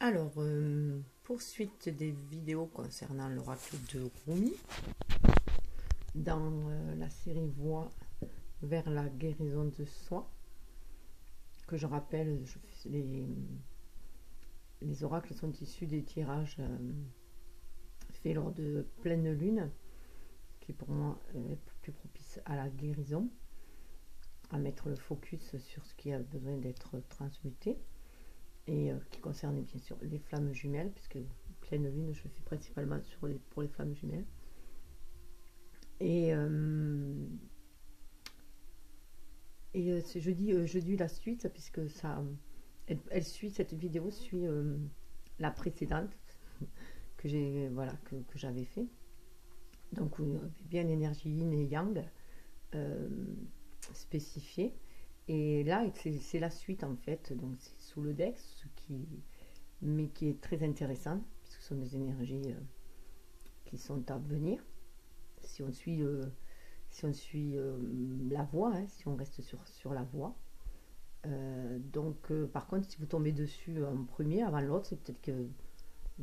Alors, poursuite des vidéos concernant l'oracle de Rumi dans la série Voie vers la guérison de soi, que je rappelle, les oracles sont issus des tirages faits lors de pleine lune, qui pour moi est plus propice à la guérison, à mettre le focus sur ce qui a besoin d'être transmuté, et qui concerne bien sûr les flammes jumelles, puisque pleine lune je fais principalement pour les flammes jumelles. Et je dis la suite, puisque elle suit, cette vidéo suit la précédente que j'avais fait. Donc il y avait bien l'énergie yin et yang spécifiée. Et là, c'est la suite en fait, donc c'est sous le dex, mais qui est très intéressant, parce que ce sont des énergies qui sont à venir. Si on suit, la voie, hein, si on reste sur la voie. Par contre, si vous tombez dessus en premier avant l'autre, c'est peut-être que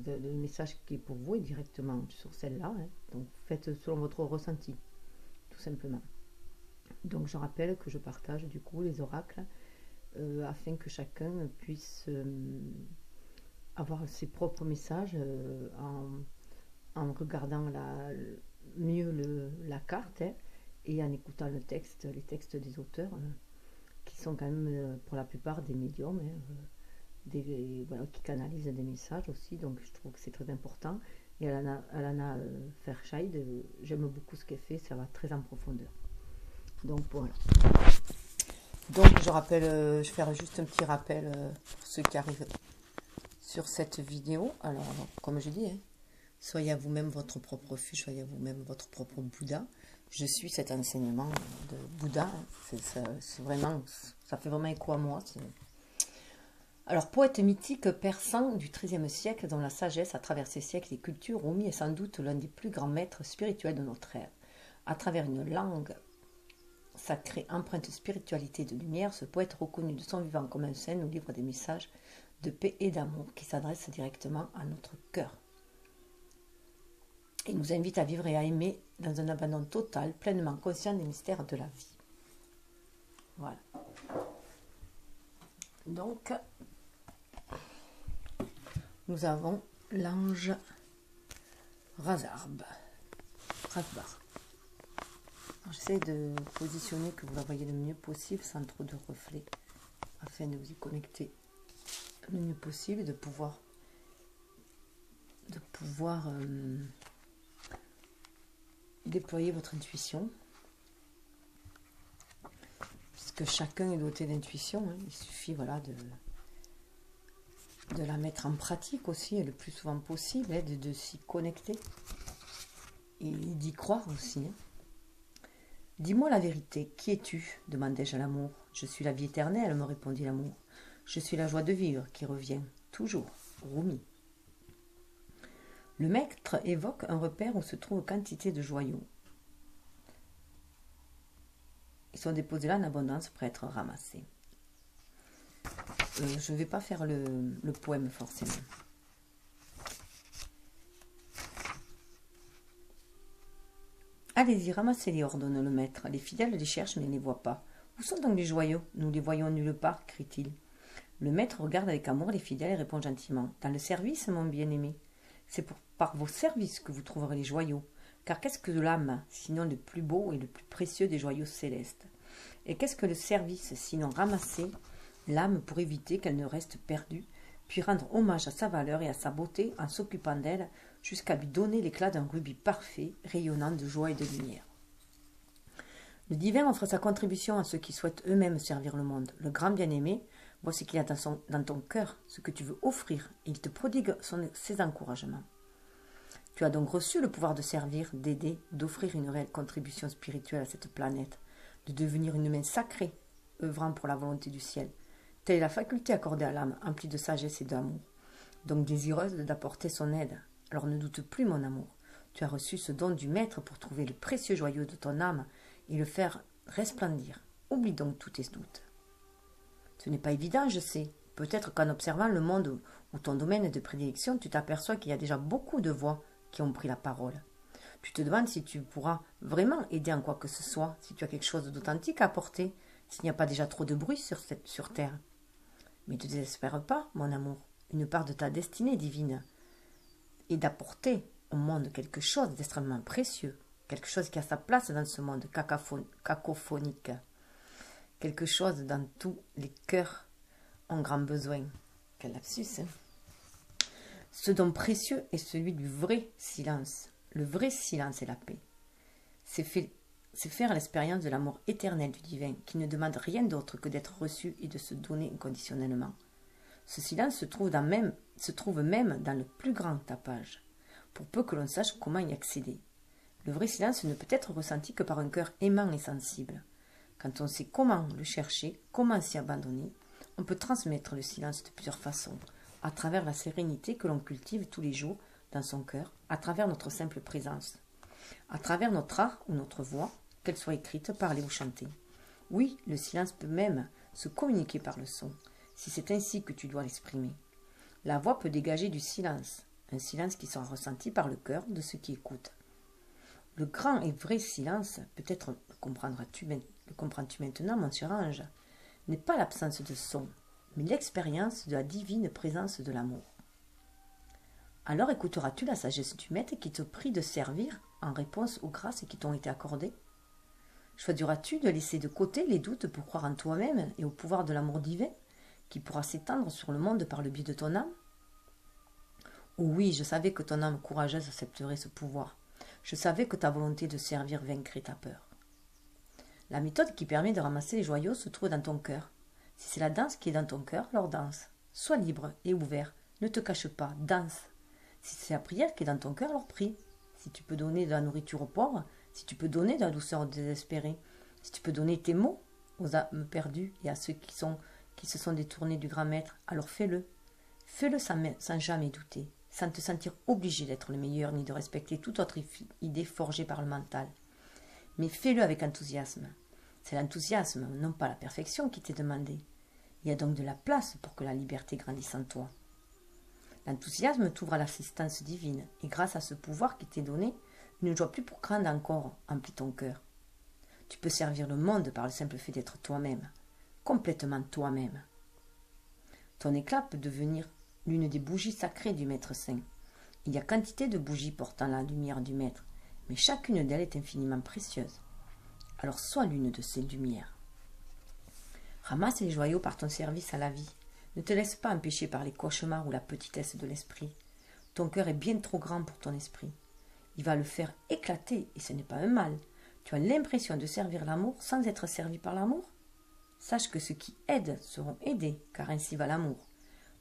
le message qui est pour vous est directement sur celle-là. Hein. Donc faites selon votre ressenti, tout simplement. Donc je rappelle que je partage du coup les oracles afin que chacun puisse avoir ses propres messages en regardant mieux la carte, hein, et en écoutant les textes des auteurs qui sont quand même pour la plupart des médiums, hein, qui canalisent des messages aussi. Donc je trouve que c'est très important. Et Alana Fairchild, j'aime beaucoup ce qu'elle fait, ça va très en profondeur. Donc voilà. Donc je rappelle, je ferai juste un petit rappel pour ceux qui arrivent sur cette vidéo. Alors comme je dis, hein, soyez à vous-même votre propre refuge, soyez à vous-même votre propre Bouddha. Je suis cet enseignement de Bouddha. C'est vraiment, ça fait vraiment écho à moi. Alors, poète mythique persan du XIIIe siècle, dont la sagesse a traversé siècles et cultures, Rumi est sans doute l'un des plus grands maîtres spirituels de notre ère. À travers une langue sacrée empreinte de spiritualité et de lumière, ce poète reconnu de son vivant comme un saint nous livre des messages de paix et d'amour qui s'adressent directement à notre cœur. Il nous invite à vivre et à aimer dans un abandon total, pleinement conscient des mystères de la vie. Voilà. Donc, nous avons l'ange Razbar. J'essaie de positionner que vous la voyez le mieux possible, sans trop de reflets, afin de vous y connecter le mieux possible, de pouvoir déployer votre intuition, puisque chacun est doté d'intuition, hein. Il suffit de la mettre en pratique aussi, le plus souvent possible, hein, de s'y connecter et d'y croire aussi. Hein. Dis-moi la vérité, qui es-tu? Demandai-je à l'amour. Je suis la vie éternelle, me répondit l'amour. Je suis la joie de vivre qui revient toujours. Rumi. Le maître évoque un repère où se trouve quantité de joyaux. Ils sont déposés là en abondance pour être ramassés. Je ne vais pas faire le poème forcément. Allez-y, ramassez-les, ordonne le maître. Les fidèles les cherchent mais ne les voient pas. Où sont donc les joyaux? Nous les voyons nulle part, crie-t-il. Le maître regarde avec amour les fidèles et répond gentiment. Dans le service, mon bien-aimé. C'est par vos services que vous trouverez les joyaux. Car qu'est-ce que l'âme, sinon le plus beau et le plus précieux des joyaux célestes? Et qu'est-ce que le service, sinon ramasser l'âme pour éviter qu'elle ne reste perdue, puis rendre hommage à sa valeur et à sa beauté en s'occupant d'elle jusqu'à lui donner l'éclat d'un rubis parfait, rayonnant de joie et de lumière. Le divin offre sa contribution à ceux qui souhaitent eux-mêmes servir le monde. Le grand bien-aimé, voici qu'il y a dans ton cœur ce que tu veux offrir, et il te prodigue ses encouragements. Tu as donc reçu le pouvoir de servir, d'aider, d'offrir une réelle contribution spirituelle à cette planète, de devenir une main sacrée, œuvrant pour la volonté du ciel. Telle est la faculté accordée à l'âme, emplie de sagesse et d'amour, donc désireuse d'apporter son aide. Alors ne doute plus, mon amour. Tu as reçu ce don du maître pour trouver le précieux joyau de ton âme et le faire resplendir. Oublie donc tous tes doutes. Ce n'est pas évident, je sais, Peut-être qu'en observant le monde ou ton domaine de prédilection, tu t'aperçois qu'il y a déjà beaucoup de voix qui ont pris la parole. Tu te demandes si tu pourras vraiment aider en quoi que ce soit, si tu as quelque chose d'authentique à apporter, s'il n'y a pas déjà trop de bruit sur Terre. Mais ne te désespère pas, mon amour. Une part de ta destinée divine est d'apporter au monde quelque chose d'extrêmement précieux, quelque chose qui a sa place dans ce monde cacophonique, quelque chose dont tous les cœurs ont grand besoin. Quel lapsus, hein? Ce don précieux est celui du vrai silence. Le vrai silence est la paix. C'est faire l'expérience de l'amour éternel du divin, qui ne demande rien d'autre que d'être reçu et de se donner inconditionnellement. Ce silence se trouve même dans le plus grand tapage, pour peu que l'on sache comment y accéder. Le vrai silence ne peut être ressenti que par un cœur aimant et sensible. Quand on sait comment le chercher, comment s'y abandonner, on peut transmettre le silence de plusieurs façons, à travers la sérénité que l'on cultive tous les jours dans son cœur, à travers notre simple présence, à travers notre art ou notre voix, qu'elle soit écrite, parlée ou chantée. Oui, le silence peut même se communiquer par le son, si c'est ainsi que tu dois l'exprimer. La voix peut dégager du silence, un silence qui sera ressenti par le cœur de ceux qui écoutent. Le grand et vrai silence, peut-être le comprends-tu maintenant, mon cher ange, n'est pas l'absence de son, mais l'expérience de la divine présence de l'amour. Alors écouteras-tu la sagesse du maître qui te prie de servir en réponse aux grâces qui t'ont été accordées? Choisiras-tu de laisser de côté les doutes pour croire en toi-même et au pouvoir de l'amour divin qui pourra s'étendre sur le monde par le biais de ton âme? Oh oui, je savais que ton âme courageuse accepterait ce pouvoir. Je savais que ta volonté de servir vaincrait ta peur. La méthode qui permet de ramasser les joyaux se trouve dans ton cœur. Si c'est la danse qui est dans ton cœur, alors danse. Sois libre et ouvert, ne te cache pas, danse. Si c'est la prière qui est dans ton cœur, alors prie. Si tu peux donner de la nourriture aux pauvres, si tu peux donner de la douceur aux désespérés, si tu peux donner tes mots aux âmes perdues et à ceux qui se sont détournés du grand maître, alors fais-le. Fais-le sans jamais douter, sans te sentir obligé d'être le meilleur ni de respecter toute autre idée forgée par le mental. Mais fais-le avec enthousiasme. C'est l'enthousiasme, non pas la perfection, qui t'est demandé. Il y a donc de la place pour que la liberté grandisse en toi. L'enthousiasme t'ouvre à l'assistance divine, et grâce à ce pouvoir qui t'est donné, une joie plus grande encore emplit ton cœur. Tu peux servir le monde par le simple fait d'être toi-même, complètement toi-même. Ton éclat peut devenir l'une des bougies sacrées du Maître Saint. Il y a quantité de bougies portant la lumière du Maître, mais chacune d'elles est infiniment précieuse. Alors sois l'une de ces lumières. Ramasse les joyaux par ton service à la vie. Ne te laisse pas empêcher par les cauchemars ou la petitesse de l'esprit. Ton cœur est bien trop grand pour ton esprit. Il va le faire éclater, et ce n'est pas un mal. Tu as l'impression de servir l'amour sans être servi par l'amour? Sache que ceux qui aident seront aidés, car ainsi va l'amour.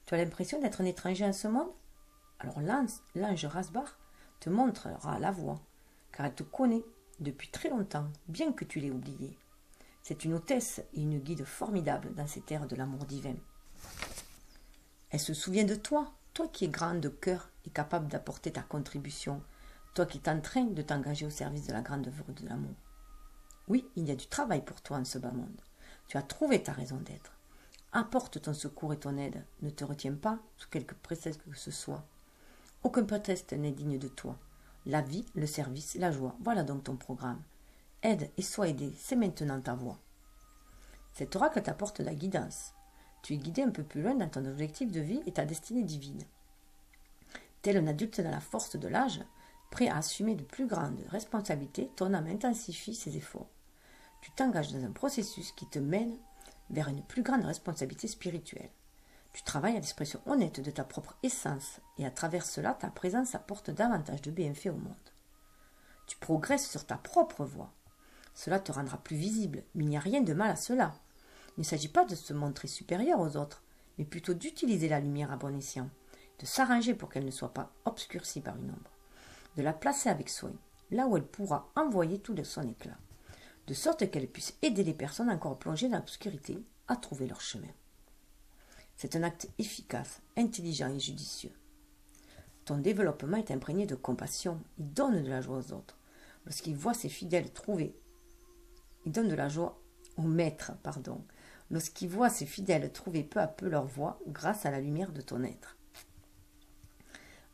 Tu as l'impression d'être un étranger en ce monde? Alors l'ange Rasbar te montrera la voie, car elle te connaît depuis très longtemps, bien que tu l'aies oubliée. C'est une hôtesse et une guide formidable dans ces terres de l'amour divin. Elle se souvient de toi, toi qui es grand de cœur et capable d'apporter ta contribution, toi qui es en train de t'engager au service de la grande œuvre de l'amour. Oui, il y a du travail pour toi en ce bas monde. Tu as trouvé ta raison d'être. Apporte ton secours et ton aide. Ne te retiens pas sous quelque prétexte que ce soit. Aucun prétexte n'est digne de toi. La vie, le service, la joie, voilà donc ton programme. Aide et sois aidé, c'est maintenant ta voie. Cet oracle t'apporte la guidance. Tu es guidé un peu plus loin dans ton objectif de vie et ta destinée divine. Tel un adulte dans la force de l'âge, prêt à assumer de plus grandes responsabilités, ton âme intensifie ses efforts. Tu t'engages dans un processus qui te mène vers une plus grande responsabilité spirituelle. Tu travailles à l'expression honnête de ta propre essence et à travers cela, ta présence apporte davantage de bienfaits au monde. Tu progresses sur ta propre voie. Cela te rendra plus visible, mais il n'y a rien de mal à cela. Il ne s'agit pas de se montrer supérieur aux autres, mais plutôt d'utiliser la lumière à bon escient, de s'arranger pour qu'elle ne soit pas obscurcie par une ombre, de la placer avec soin, là où elle pourra envoyer tout de son éclat, de sorte qu'elle puisse aider les personnes encore plongées dans l'obscurité à trouver leur chemin. C'est un acte efficace, intelligent et judicieux. Ton développement est imprégné de compassion, il donne de la joie aux autres. Lorsqu'il voit ses fidèles trouver, il donne de la joie au maître, lorsqu'il voit ses fidèles trouver peu à peu leur voie grâce à la lumière de ton être.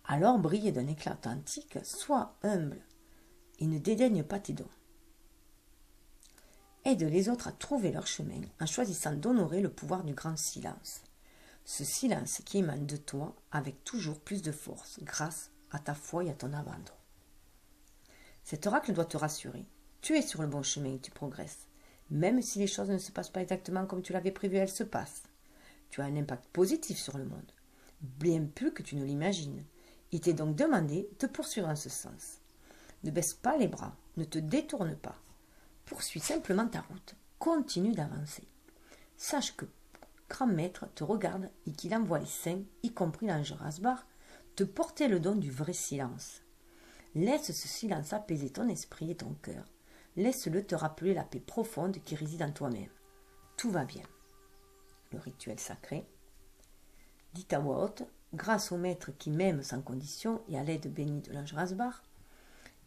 Alors brille d'un éclat authentique, sois humble et ne dédaigne pas tes dons. Aide les autres à trouver leur chemin en choisissant d'honorer le pouvoir du grand silence. Ce silence qui émane de toi avec toujours plus de force grâce à ta foi et à ton abandon. Cet oracle doit te rassurer. Tu es sur le bon chemin et tu progresses. Même si les choses ne se passent pas exactement comme tu l'avais prévu, elles se passent. Tu as un impact positif sur le monde, bien plus que tu ne l'imagines. Il t'est donc demandé de poursuivre en ce sens. Ne baisse pas les bras, ne te détourne pas. Poursuis simplement ta route, continue d'avancer. Sache que Grand Maître te regarde et qu'il envoie les saints, y compris l'ange Rasbar, te porter le don du vrai silence. Laisse ce silence apaiser ton esprit et ton cœur. Laisse-le te rappeler la paix profonde qui réside en toi-même. Tout va bien. Le rituel sacré. Dit à voix haute, grâce au Maître qui m'aime sans condition et à l'aide bénie de l'ange Rasbar,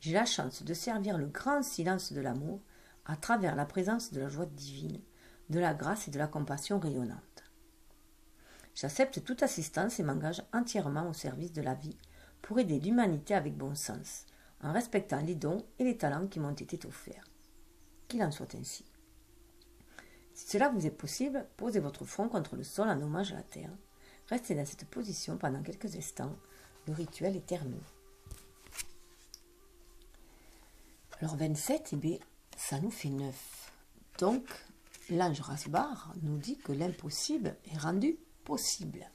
j'ai la chance de servir le grand silence de l'amour à travers la présence de la joie divine, de la grâce et de la compassion rayonnante. J'accepte toute assistance et m'engage entièrement au service de la vie pour aider l'humanité avec bon sens, en respectant les dons et les talents qui m'ont été offerts. Qu'il en soit ainsi. Si cela vous est possible, posez votre front contre le sol en hommage à la terre. Restez dans cette position pendant quelques instants. Le rituel est terminé. Alors 27, eh bien, ça nous fait 9. Donc, l'ange Rasbar nous dit que l'impossible est rendu possible.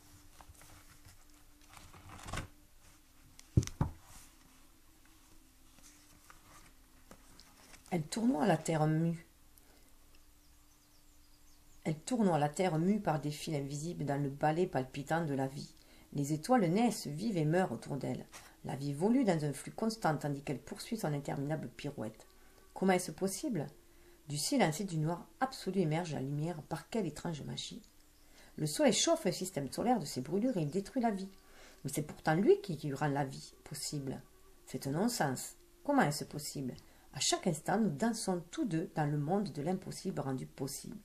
Elle tournoie la terre mue. Elle tournoie la terre mue par des fils invisibles dans le balai palpitant de la vie. Les étoiles naissent, vivent et meurent autour d'elle. La vie évolue dans un flux constant tandis qu'elle poursuit son interminable pirouette. Comment est-ce possible? Du silence et du noir absolu émerge la lumière. Par quelle étrange magie? Le soleil chauffe le système solaire de ses brûlures et il détruit la vie. Mais c'est pourtant lui qui rend la vie possible. C'est un non-sens. Comment est-ce possible? À chaque instant, nous dansons tous deux dans le monde de l'impossible rendu possible.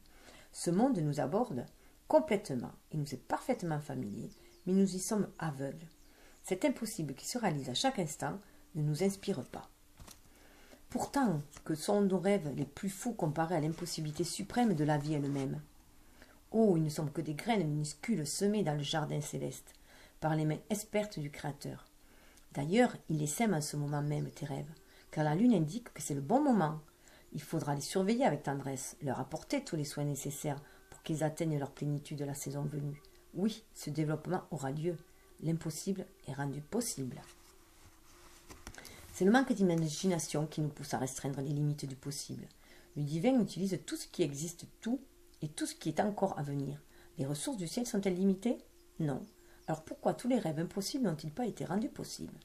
Ce monde nous aborde complètement et nous est parfaitement familier, mais nous y sommes aveugles. Cet impossible qui se réalise à chaque instant ne nous inspire pas. Pourtant, que sont nos rêves les plus fous comparés à l'impossibilité suprême de la vie elle-même? Oh, ils ne sont que des graines minuscules semées dans le jardin céleste, par les mains expertes du Créateur. D'ailleurs, il les sème en ce moment même, tes rêves, car la lune indique que c'est le bon moment. Il faudra les surveiller avec tendresse, leur apporter tous les soins nécessaires pour qu'ils atteignent leur plénitude la saison venue. Oui, ce développement aura lieu. L'impossible est rendu possible. C'est le manque d'imagination qui nous pousse à restreindre les limites du possible. Le divin utilise tout ce qui existe, tout, et tout ce qui est encore à venir. Les ressources du ciel sont-elles limitées? Non. Alors pourquoi tous les rêves impossibles n'ont-ils pas été rendus possibles?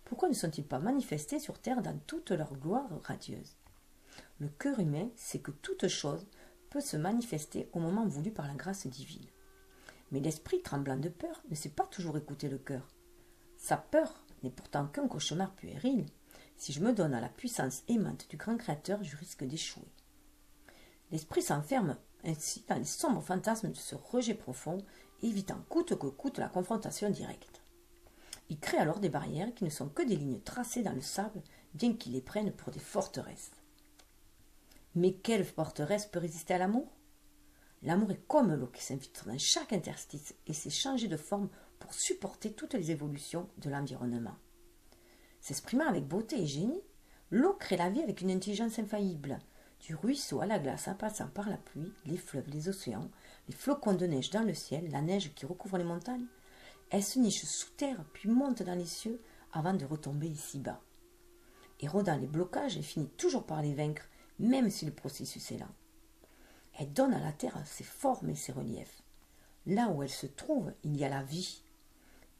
Pourquoi ne sont-ils pas manifestés sur terre dans toute leur gloire radieuse? Le cœur humain sait que toute chose peut se manifester au moment voulu par la grâce divine. Mais l'esprit tremblant de peur ne sait pas toujours écouter le cœur. Sa peur n'est pourtant qu'un cauchemar puéril. Si je me donne à la puissance aimante du grand Créateur, je risque d'échouer. L'esprit s'enferme ainsi dans les sombres fantasmes de ce rejet profond, évitant coûte que coûte la confrontation directe. Il crée alors des barrières qui ne sont que des lignes tracées dans le sable, bien qu'il les prenne pour des forteresses. Mais quelle forteresse peut résister à l'amour? L'amour est comme l'eau qui s'infiltre dans chaque interstice et sait changer de forme pour supporter toutes les évolutions de l'environnement. S'exprimant avec beauté et génie, l'eau crée la vie avec une intelligence infaillible. Du ruisseau à la glace en passant par la pluie, les fleuves, les océans, les flocons de neige dans le ciel, la neige qui recouvre les montagnes, elle se niche sous terre puis monte dans les cieux avant de retomber ici-bas. Érodant les blocages, elle finit toujours par les vaincre, même si le processus est lent. Elle donne à la terre ses formes et ses reliefs. Là où elle se trouve, il y a la vie.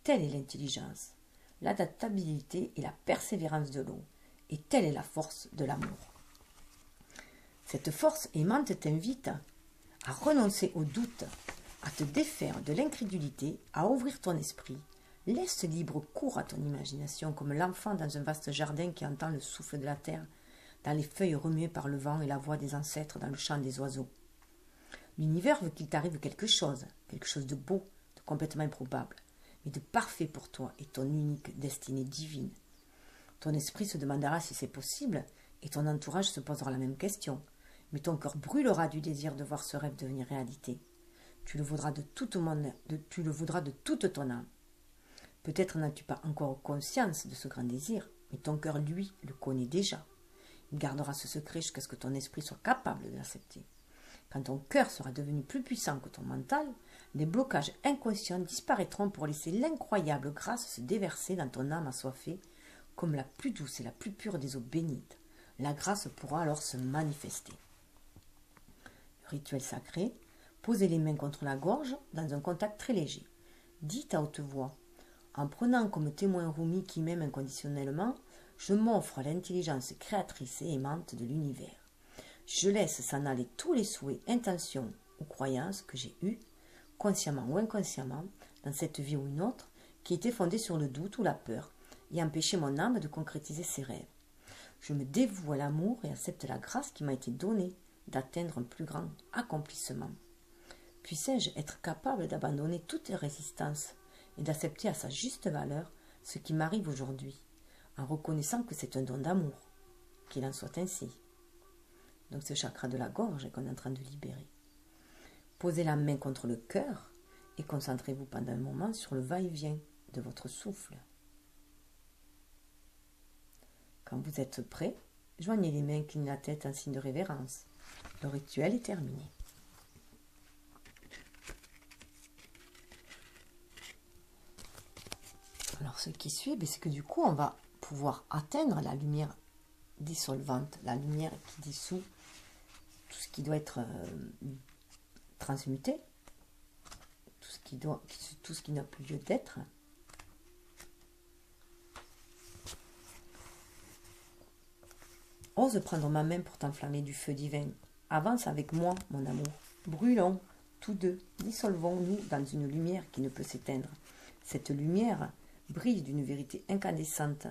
Telle est l'intelligence, l'adaptabilité et la persévérance de l'eau, et telle est la force de l'amour. Cette force aimante t'invite à renoncer au doute, à te défaire de l'incrédulité, à ouvrir ton esprit. Laisse libre cours à ton imagination comme l'enfant dans un vaste jardin qui entend le souffle de la terre, dans les feuilles remuées par le vent et la voix des ancêtres dans le chant des oiseaux. L'univers veut qu'il t'arrive quelque chose de beau, de complètement improbable, mais de parfait pour toi et ton unique destinée divine. Ton esprit se demandera si c'est possible et ton entourage se posera la même question, mais ton cœur brûlera du désir de voir ce rêve devenir réalité. Tu le voudras de toute ton âme. Peut-être n'as-tu pas encore conscience de ce grand désir, mais ton cœur, lui, le connaît déjà. Il gardera ce secret jusqu'à ce que ton esprit soit capable de l'accepter. Quand ton cœur sera devenu plus puissant que ton mental, les blocages inconscients disparaîtront pour laisser l'incroyable grâce se déverser dans ton âme assoiffée, comme la plus douce et la plus pure des eaux bénites. La grâce pourra alors se manifester. Le rituel sacré, posez les mains contre la gorge dans un contact très léger. Dites à haute voix, en prenant comme témoin Rumi qui m'aime inconditionnellement, je m'offre à l'intelligence créatrice et aimante de l'univers. Je laisse s'en aller tous les souhaits, intentions ou croyances que j'ai eues, consciemment ou inconsciemment, dans cette vie ou une autre, qui étaient fondées sur le doute ou la peur et empêchaient mon âme de concrétiser ses rêves. Je me dévoue à l'amour et accepte la grâce qui m'a été donnée d'atteindre un plus grand accomplissement. Puissais-je être capable d'abandonner toute résistance et d'accepter à sa juste valeur ce qui m'arrive aujourd'hui, en reconnaissant que c'est un don d'amour, qu'il en soit ainsi. Donc ce chakra de la gorge qu'on est en train de libérer. Posez la main contre le cœur et concentrez-vous pendant un moment sur le va-et-vient de votre souffle. Quand vous êtes prêt, joignez les mains, clignez la tête en signe de révérence. Le rituel est terminé. Alors ce qui suit, c'est que du coup on va pouvoir atteindre la lumière dissolvante, la lumière qui dissout tout ce qui doit être transmuté, tout ce qui n'a plus lieu d'être. Ose prendre ma main pour t'enflammer du feu divin. Avance avec moi, mon amour. Brûlons, tous deux, dissolvons-nous dans une lumière qui ne peut s'éteindre. Cette lumière brille d'une vérité incandescente,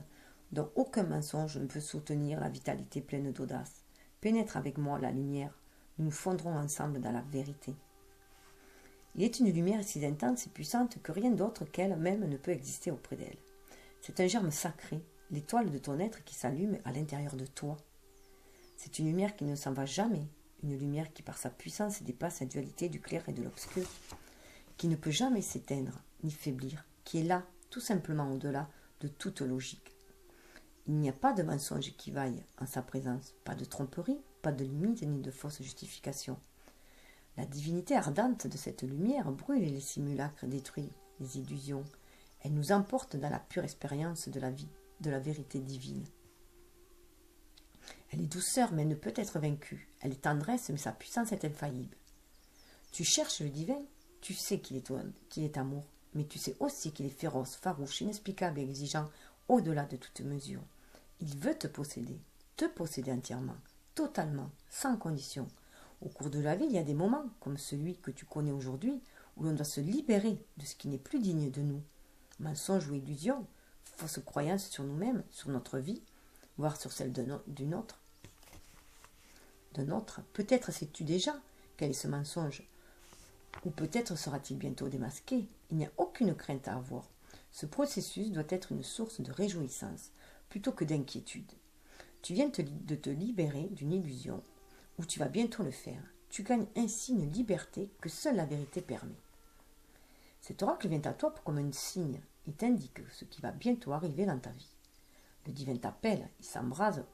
dont aucun mensonge ne peut soutenir la vitalité pleine d'audace. Pénètre avec moi la lumière, nous nous fondrons ensemble dans la vérité. Il est une lumière si intense et puissante que rien d'autre qu'elle-même ne peut exister auprès d'elle. C'est un germe sacré, l'étoile de ton être qui s'allume à l'intérieur de toi. C'est une lumière qui ne s'en va jamais, une lumière qui par sa puissance dépasse la dualité du clair et de l'obscur, qui ne peut jamais s'éteindre ni faiblir, qui est là, tout simplement au-delà de toute logique. Il n'y a pas de mensonge qui vaille en sa présence, pas de tromperie, pas de limite ni de fausse justification. La divinité ardente de cette lumière brûle les simulacres, détruit les illusions. Elle nous emporte dans la pure expérience de la vie, de la vérité divine. Elle est douceur, mais elle ne peut être vaincue. Elle est tendresse, mais sa puissance est infaillible. Tu cherches le divin, tu sais qu'il est amour, mais tu sais aussi qu'il est féroce, farouche, inexplicable et exigeant au-delà de toute mesure. Il veut te posséder entièrement, totalement, sans condition. Au cours de la vie, il y a des moments, comme celui que tu connais aujourd'hui, où l'on doit se libérer de ce qui n'est plus digne de nous. Mensonges ou illusions, fausses croyances sur nous-mêmes, sur notre vie, voire sur celle d'une autre. Peut-être sais-tu déjà quel est ce mensonge, ou peut-être sera-t-il bientôt démasqué. Il n'y a aucune crainte à avoir. Ce processus doit être une source de réjouissance, plutôt que d'inquiétude. Tu viens de te libérer d'une illusion, ou tu vas bientôt le faire. Tu gagnes ainsi une liberté que seule la vérité permet. Cet oracle vient à toi comme un signe. Il t'indique ce qui va bientôt arriver dans ta vie. Le divin t'appelle, il s'embrase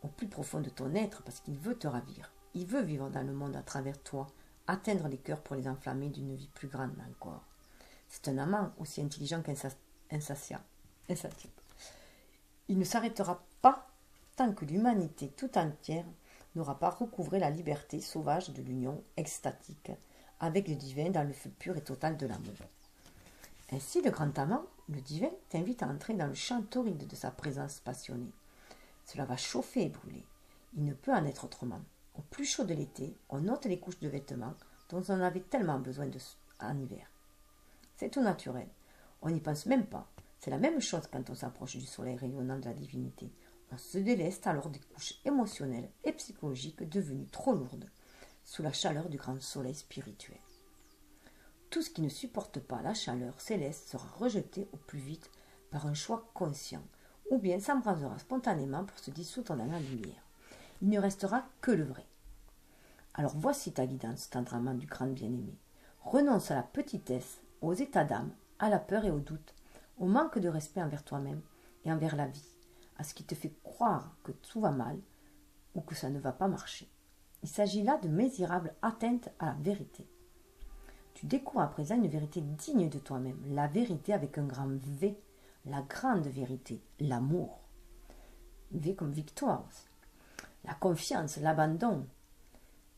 au plus profond de ton être parce qu'il veut te ravir. Il veut vivre dans le monde à travers toi, atteindre les cœurs pour les enflammer d'une vie plus grande encore. C'est un amant aussi intelligent qu'insatiable. Il ne s'arrêtera pas tant que l'humanité tout entière n'aura pas recouvré la liberté sauvage de l'union extatique avec le divin dans le feu pur et total de l'amour. Ainsi, le grand amant, le divin, t'invite à entrer dans le champ torride de sa présence passionnée. Cela va chauffer et brûler. Il ne peut en être autrement. Au plus chaud de l'été, on ôte les couches de vêtements dont on avait tellement besoin en hiver. C'est tout naturel. On n'y pense même pas. C'est la même chose quand on s'approche du soleil rayonnant de la divinité. On se déleste alors des couches émotionnelles et psychologiques devenues trop lourdes. sous la chaleur du grand soleil spirituel. Tout ce qui ne supporte pas la chaleur céleste sera rejeté au plus vite par un choix conscient, ou bien s'embrasera spontanément pour se dissoudre dans la lumière. Il ne restera que le vrai. Alors voici ta guidance, tendre amant du grand bien-aimé. Renonce à la petitesse, aux états d'âme, à la peur et au doute, au manque de respect envers toi-même et envers la vie, à ce qui te fait croire que tout va mal ou que ça ne va pas marcher. Il s'agit là de misérables atteintes à la vérité. Tu découvres à présent une vérité digne de toi-même, la vérité avec un grand V, la grande vérité, l'amour. V comme victoire aussi. La confiance, l'abandon,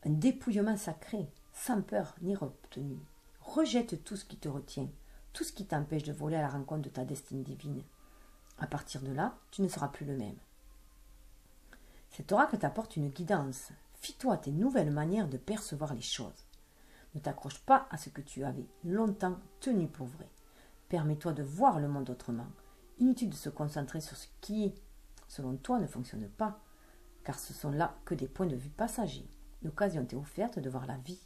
un dépouillement sacré, sans peur ni retenue. Rejette tout ce qui te retient, tout ce qui t'empêche de voler à la rencontre de ta destinée divine. À partir de là, tu ne seras plus le même. Cet oracle t'apporte une guidance. Fie-toi à tes nouvelles manières de percevoir les choses. Ne t'accroche pas à ce que tu avais longtemps tenu pour vrai. Permets-toi de voir le monde autrement. Inutile de se concentrer sur ce qui, selon toi, ne fonctionne pas, car ce sont là que des points de vue passagers. L'occasion t'est offerte de voir la vie,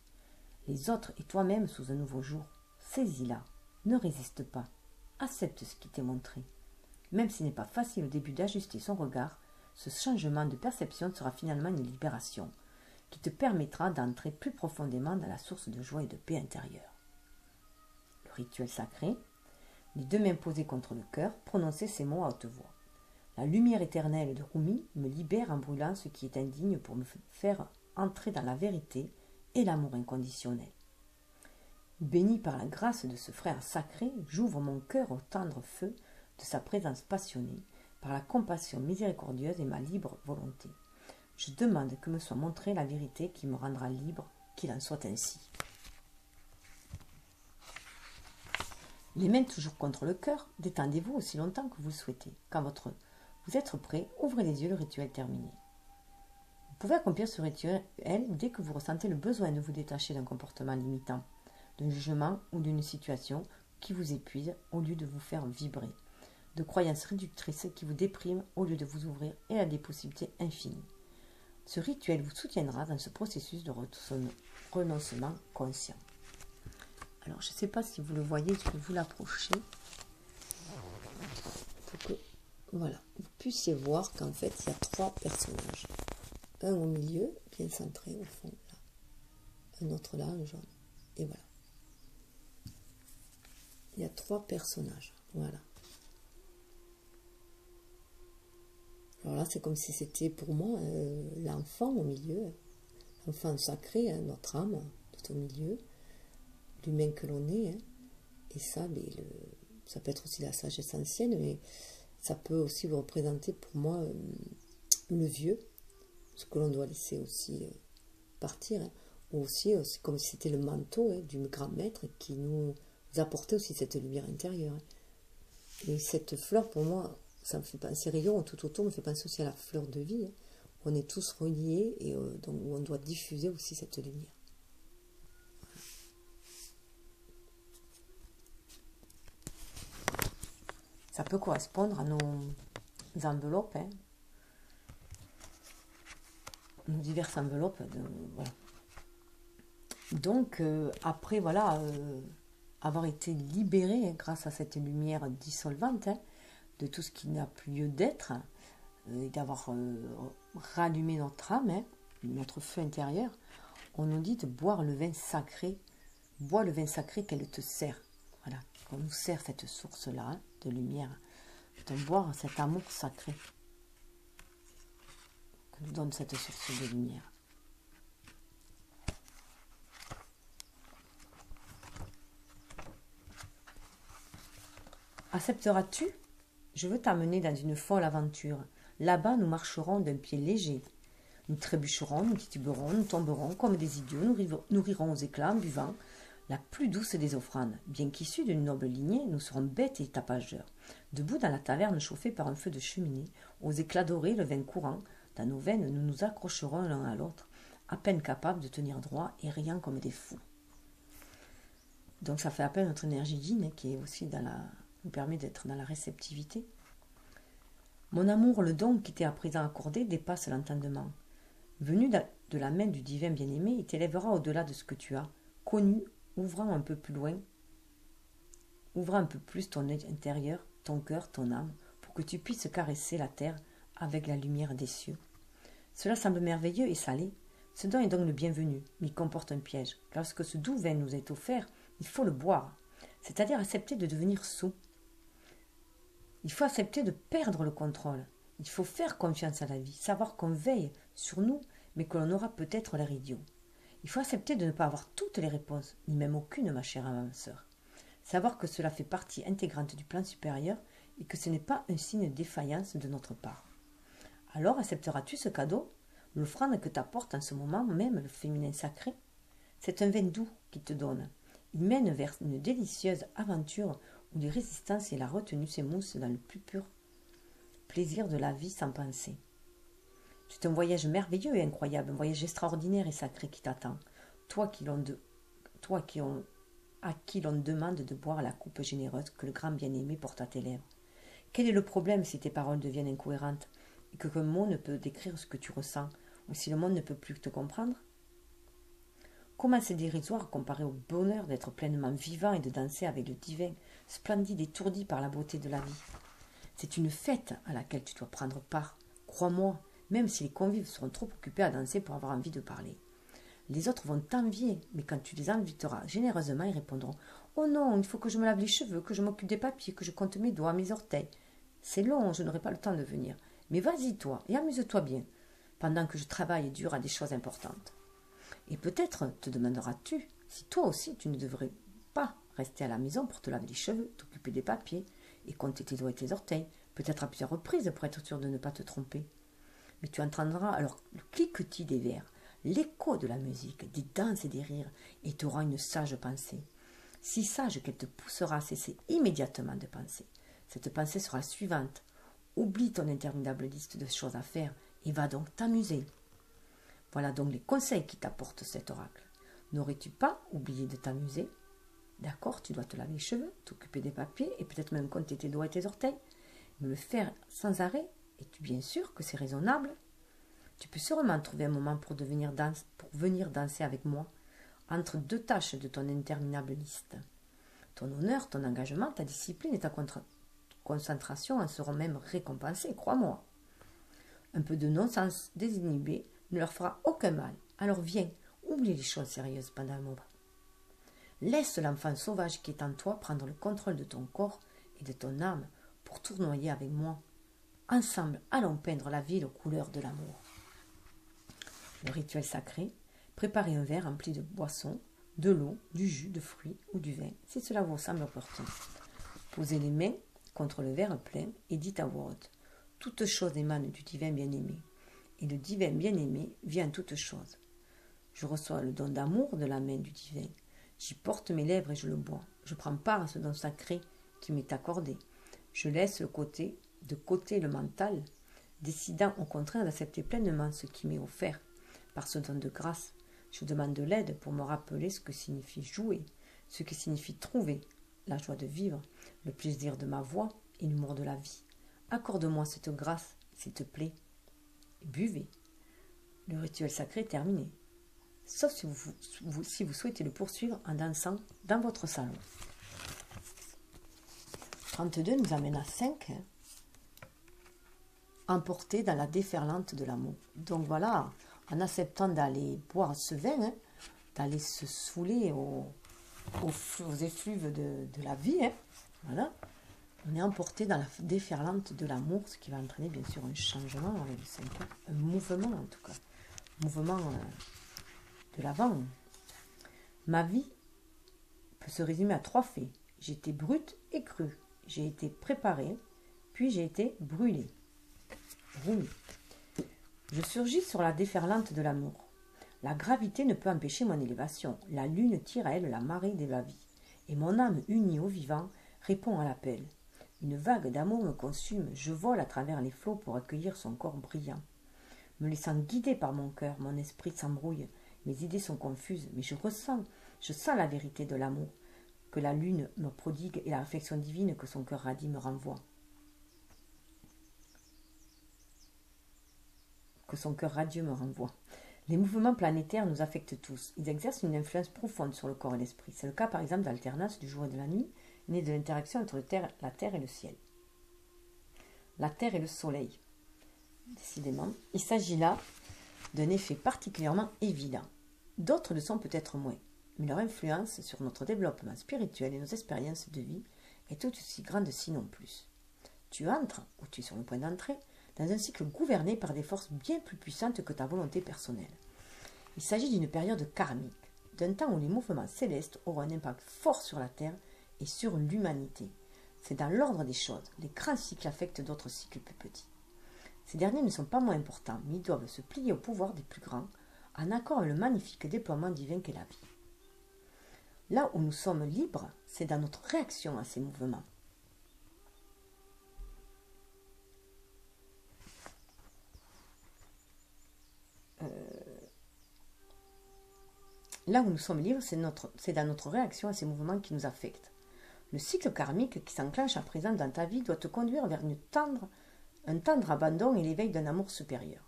les autres et toi-même sous un nouveau jour. Saisis-la, ne résiste pas, accepte ce qui t'est montré. Même s'il n'est pas facile au début d'ajuster son regard, ce changement de perception sera finalement une libération qui te permettra d'entrer plus profondément dans la source de joie et de paix intérieure. Le rituel sacré, les deux mains posées contre le cœur, prononcez ces mots à haute voix. La lumière éternelle de Rumi me libère en brûlant ce qui est indigne pour me faire entrer dans la vérité et l'amour inconditionnel. Béni par la grâce de ce frère sacré, j'ouvre mon cœur au tendre feu de sa présence passionnée, par la compassion miséricordieuse et ma libre volonté. Je demande que me soit montrée la vérité qui me rendra libre, qu'il en soit ainsi. Les mains toujours contre le cœur, détendez-vous aussi longtemps que vous le souhaitez. Quand vous êtes prêt, ouvrez les yeux, le rituel terminé. Vous pouvez accomplir ce rituel dès que vous ressentez le besoin de vous détacher d'un comportement limitant, d'un jugement ou d'une situation qui vous épuise au lieu de vous faire vibrer, de croyances réductrices qui vous dépriment au lieu de vous ouvrir et à des possibilités infinies. Ce rituel vous soutiendra dans ce processus de renoncement conscient. Alors, je ne sais pas si vous le voyez, je vais vous l'approcher pour que voilà, vous puissiez voir qu'en fait, il y a trois personnages. Un au milieu, bien centré au fond, là. Un autre là, un jaune. Et voilà. Il y a trois personnages. Voilà. Alors là, c'est comme si c'était pour moi l'enfant au milieu, l'enfant sacré, notre âme, tout au milieu, l'humain que l'on est. Et ça, ça peut être aussi la sagesse ancienne, mais ça peut aussi vous représenter pour moi le vieux, ce que l'on doit laisser aussi partir. Ou aussi, c'est comme si c'était le manteau du grand maître qui nous apportait aussi cette lumière intérieure. Et cette fleur, pour moi, ça me fait penser, rayon tout autour, me fait penser aussi à la fleur de vie. On est tous reliés et donc on doit diffuser aussi cette lumière. Ça peut correspondre à nos enveloppes, nos diverses enveloppes. Voilà. Donc, après, voilà, avoir été libéré grâce à cette lumière dissolvante, de tout ce qui n'a plus lieu d'être, et d'avoir rallumé notre âme, notre feu intérieur, on nous dit de boire le vin sacré. Bois le vin sacré qu'elle te sert. Voilà, qu'on nous sert cette source-là de lumière, de boire cet amour sacré que nous donne cette source de lumière. Accepteras-tu ? Je veux t'amener dans une folle aventure. Là-bas, nous marcherons d'un pied léger. Nous trébucherons, nous tituberons, nous tomberons comme des idiots, nous rirons aux éclats en buvant la plus douce des offrandes. Bien qu'issus d'une noble lignée, nous serons bêtes et tapageurs. Debout dans la taverne chauffée par un feu de cheminée, aux éclats dorés, le vin courant, dans nos veines, nous nous accrocherons l'un à l'autre, à peine capables de tenir droit et riant comme des fous. Donc ça fait appel à notre énergie yin qui est aussi nous permet d'être dans la réceptivité. Mon amour, le don qui t'est à présent accordé, dépasse l'entendement. venu de la main du divin bien-aimé, il t'élèvera au-delà de ce que tu as connu, ouvrant un peu plus loin, ouvrant un peu plus ton intérieur, ton cœur, ton âme, pour que tu puisses caresser la terre avec la lumière des cieux. Cela semble merveilleux et salé. Ce don est donc le bienvenu, mais il comporte un piège. Lorsque ce doux vin nous est offert, il faut le boire, c'est-à-dire accepter de devenir saoul. Il faut accepter de perdre le contrôle. Il faut faire confiance à la vie, savoir qu'on veille sur nous, mais que l'on aura peut-être l'air idiot. Il faut accepter de ne pas avoir toutes les réponses, ni même aucune, ma chère âme sœur. Savoir que cela fait partie intégrante du plan supérieur et que ce n'est pas un signe de défaillance de notre part. Alors accepteras-tu ce cadeau, l'offrande que t'apporte en ce moment même le féminin sacré? C'est un vin doux qu'il te donne. Il mène vers une délicieuse aventure où les résistances et la retenue s'émoussent dans le plus pur plaisir de la vie sans pensée. C'est un voyage merveilleux et incroyable, un voyage extraordinaire et sacré qui t'attend. Toi à qui l'on demande de boire la coupe généreuse que le grand bien-aimé porte à tes lèvres. Quel est le problème si tes paroles deviennent incohérentes et qu'un mot ne peut décrire ce que tu ressens, ou si le monde ne peut plus te comprendre? Comment c'est dérisoire comparé au bonheur d'être pleinement vivant et de danser avec le divin, splendide, étourdi par la beauté de la vie. C'est une fête à laquelle tu dois prendre part. Crois-moi, même si les convives seront trop occupés à danser pour avoir envie de parler. Les autres vont t'envier, mais quand tu les inviteras généreusement, ils répondront « Oh non, il faut que je me lave les cheveux, que je m'occupe des papiers, que je compte mes doigts, mes orteils. C'est long, je n'aurai pas le temps de venir. Mais vas-y toi, et amuse-toi bien, pendant que je travaille dur à des choses importantes. » Et peut-être te demanderas-tu si toi aussi tu ne devrais pas rester à la maison pour te laver les cheveux, t'occuper des papiers et compter tes doigts et tes orteils, peut-être à plusieurs reprises pour être sûr de ne pas te tromper. Mais tu entendras alors le cliquetis des verres, l'écho de la musique, des danses et des rires, et tu auras une sage pensée. Si sage qu'elle te poussera à cesser immédiatement de penser. Cette pensée sera la suivante. Oublie ton interminable liste de choses à faire et va donc t'amuser. Voilà donc les conseils qui t'apportent cet oracle. N'aurais-tu pas oublié de t'amuser? D'accord, tu dois te laver les cheveux, t'occuper des papiers et peut-être même compter tes doigts et tes orteils. Mais le faire sans arrêt, es-tu bien sûr que c'est raisonnable? Tu peux sûrement trouver un moment pour venir danser avec moi, entre deux tâches de ton interminable liste. Ton honneur, ton engagement, ta discipline et ta concentration en seront même récompensés, crois-moi. Un peu de non-sens désinhibé ne leur fera aucun mal. Alors viens, oublie les choses sérieuses pendant un moment. Laisse l'enfant sauvage qui est en toi prendre le contrôle de ton corps et de ton âme pour tournoyer avec moi. Ensemble, allons peindre la ville aux couleurs de l'amour. Le rituel sacré, préparez un verre rempli de boissons, de l'eau, du jus, de fruits ou du vin, si cela vous semble opportun. Posez les mains contre le verre plein et dites à voix haute. Toute chose émane du divin bien-aimé, et le divin bien-aimé vient toute chose. Je reçois le don d'amour de la main du divin. J'y porte mes lèvres et je le bois. Je prends part à ce don sacré qui m'est accordé. Je laisse de côté le mental, décidant au contraire d'accepter pleinement ce qui m'est offert. Par ce don de grâce, je demande de l'aide pour me rappeler ce que signifie jouer, ce que signifie trouver, la joie de vivre, le plaisir de ma voix et l'humour de la vie. Accorde-moi cette grâce, s'il te plaît. Buvez. Le rituel sacré est terminé. Sauf si vous souhaitez le poursuivre en dansant dans votre salon. 32 nous amène à 5. Emporté dans la déferlante de l'amour. Donc voilà, en acceptant d'aller boire ce vin, d'aller se saouler aux effluves de la vie, voilà, on est emporté dans la déferlante de l'amour, ce qui va entraîner bien sûr un changement avec le 5, un mouvement en tout cas, mouvement de l'avant. Ma vie peut se résumer à 3 faits. J'ai été brute et crue, j'ai été préparée, puis j'ai été brûlée. Je surgis sur la déferlante de l'amour. La gravité ne peut empêcher mon élévation. La lune tire à elle la marée de la vie. Et mon âme unie au vivant répond à l'appel. Une vague d'amour me consume. Je vole à travers les flots pour accueillir son corps brillant. Me laissant guider par mon cœur, mon esprit s'embrouille. Mes idées sont confuses, mais je sens la vérité de l'amour que la lune me prodigue et la réflexion divine que son cœur radie me renvoie. Que son cœur radieux me renvoie. Les mouvements planétaires nous affectent tous. Ils exercent une influence profonde sur le corps et l'esprit. C'est le cas par exemple d'alternance du jour et de la nuit, née de l'interaction entre la Terre et le ciel. La Terre et le Soleil. Décidément, il s'agit là d'un effet particulièrement évident. D'autres le sont peut-être moins, mais leur influence sur notre développement spirituel et nos expériences de vie est tout aussi grande sinon plus. Tu entres, ou tu es sur le point d'entrer, dans un cycle gouverné par des forces bien plus puissantes que ta volonté personnelle. Il s'agit d'une période karmique, d'un temps où les mouvements célestes auront un impact fort sur la Terre et sur l'humanité. C'est dans l'ordre des choses. Les grands cycles affectent d'autres cycles plus petits. Ces derniers ne sont pas moins importants, mais ils doivent se plier au pouvoir des plus grands, en accord avec le magnifique déploiement divin qu'est la vie. Là où nous sommes libres, c'est dans notre réaction à ces mouvements. Là où nous sommes libres, c'est dans notre réaction à ces mouvements qui nous affectent. Le cycle karmique qui s'enclenche à présent dans ta vie doit te conduire vers un tendre abandon et l'éveil d'un amour supérieur.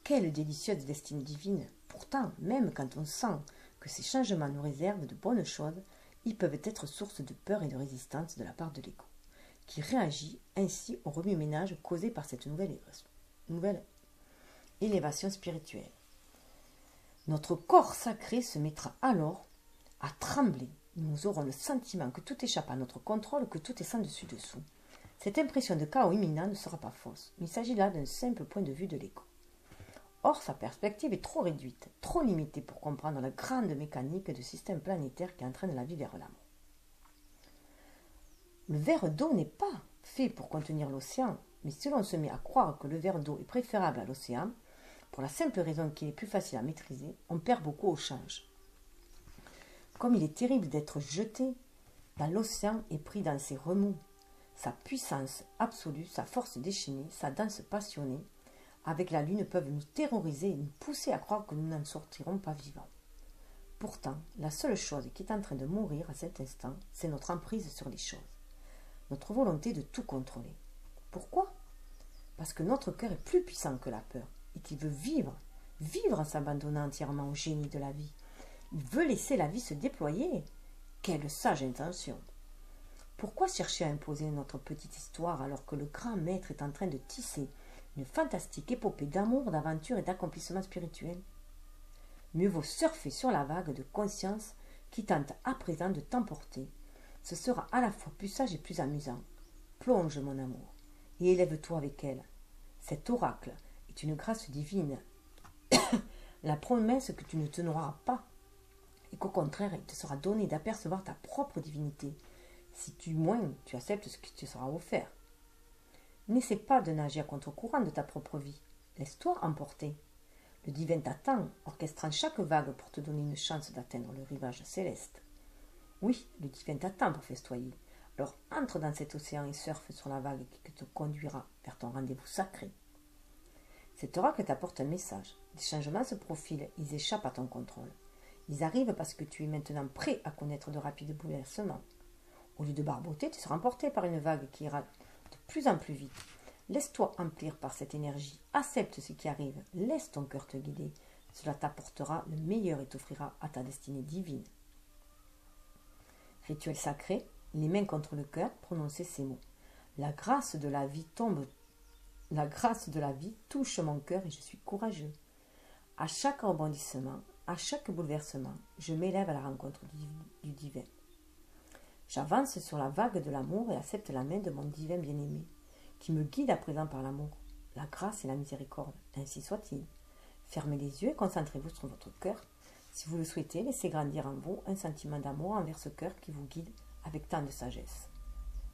Quelle délicieuse destinée divine! Pourtant, même quand on sent que ces changements nous réservent de bonnes choses, ils peuvent être source de peur et de résistance de la part de l'ego, qui réagit ainsi au remue-ménage causé par cette nouvelle élévation spirituelle. Notre corps sacré se mettra alors à trembler. Nous aurons le sentiment que tout échappe à notre contrôle, que tout est sans dessus-dessous. Cette impression de chaos imminent ne sera pas fausse, mais il s'agit là d'un simple point de vue de l'ego. Or, sa perspective est trop réduite, trop limitée pour comprendre la grande mécanique du système planétaire qui entraîne la vie vers l'amour. Le verre d'eau n'est pas fait pour contenir l'océan, mais si l'on se met à croire que le verre d'eau est préférable à l'océan, pour la simple raison qu'il est plus facile à maîtriser, on perd beaucoup au change. Comme il est terrible d'être jeté dans l'océan et pris dans ses remous, sa puissance absolue, sa force déchaînée, sa danse passionnée, avec la lune peuvent nous terroriser et nous pousser à croire que nous n'en sortirons pas vivants. Pourtant, la seule chose qui est en train de mourir à cet instant, c'est notre emprise sur les choses, notre volonté de tout contrôler. Pourquoi? Parce que notre cœur est plus puissant que la peur et qu'il veut vivre en s'abandonnant entièrement au génie de la vie. Il veut laisser la vie se déployer. Quelle sage intention! Pourquoi chercher à imposer notre petite histoire alors que le grand maître est en train de tisser une fantastique épopée d'amour, d'aventure et d'accomplissement spirituel? Mieux vaut surfer sur la vague de conscience qui tente à présent de t'emporter. Ce sera à la fois plus sage et plus amusant. Plonge, mon amour, et élève-toi avec elle. Cet oracle est une grâce divine. La promesse que tu ne te noieras pas et qu'au contraire, il te sera donné d'apercevoir ta propre divinité, si du moins tu acceptes ce qui te sera offert. N'essaie pas de nager à contre-courant de ta propre vie. Laisse-toi emporter. Le divin t'attend, orchestrant chaque vague pour te donner une chance d'atteindre le rivage céleste. Oui, le divin t'attend pour festoyer. Alors entre dans cet océan et surfe sur la vague qui te conduira vers ton rendez-vous sacré. Cet oracle t'apporte un message. Des changements se profilent, ils échappent à ton contrôle. Ils arrivent parce que tu es maintenant prêt à connaître de rapides bouleversements. Au lieu de barboter, tu seras emporté par une vague qui ira de plus en plus vite. Laisse-toi emplir par cette énergie. Accepte ce qui arrive. Laisse ton cœur te guider. Cela t'apportera le meilleur et t'offrira à ta destinée divine. Rituel sacré, les mains contre le cœur, prononcez ces mots. La grâce de la vie touche mon cœur et je suis courageux. À chaque rebondissement, à chaque bouleversement, je m'élève à la rencontre du divin. J'avance sur la vague de l'amour et accepte la main de mon divin bien-aimé, qui me guide à présent par l'amour, la grâce et la miséricorde. Ainsi soit-il. Fermez les yeux et concentrez-vous sur votre cœur. Si vous le souhaitez, laissez grandir en vous un sentiment d'amour envers ce cœur qui vous guide avec tant de sagesse.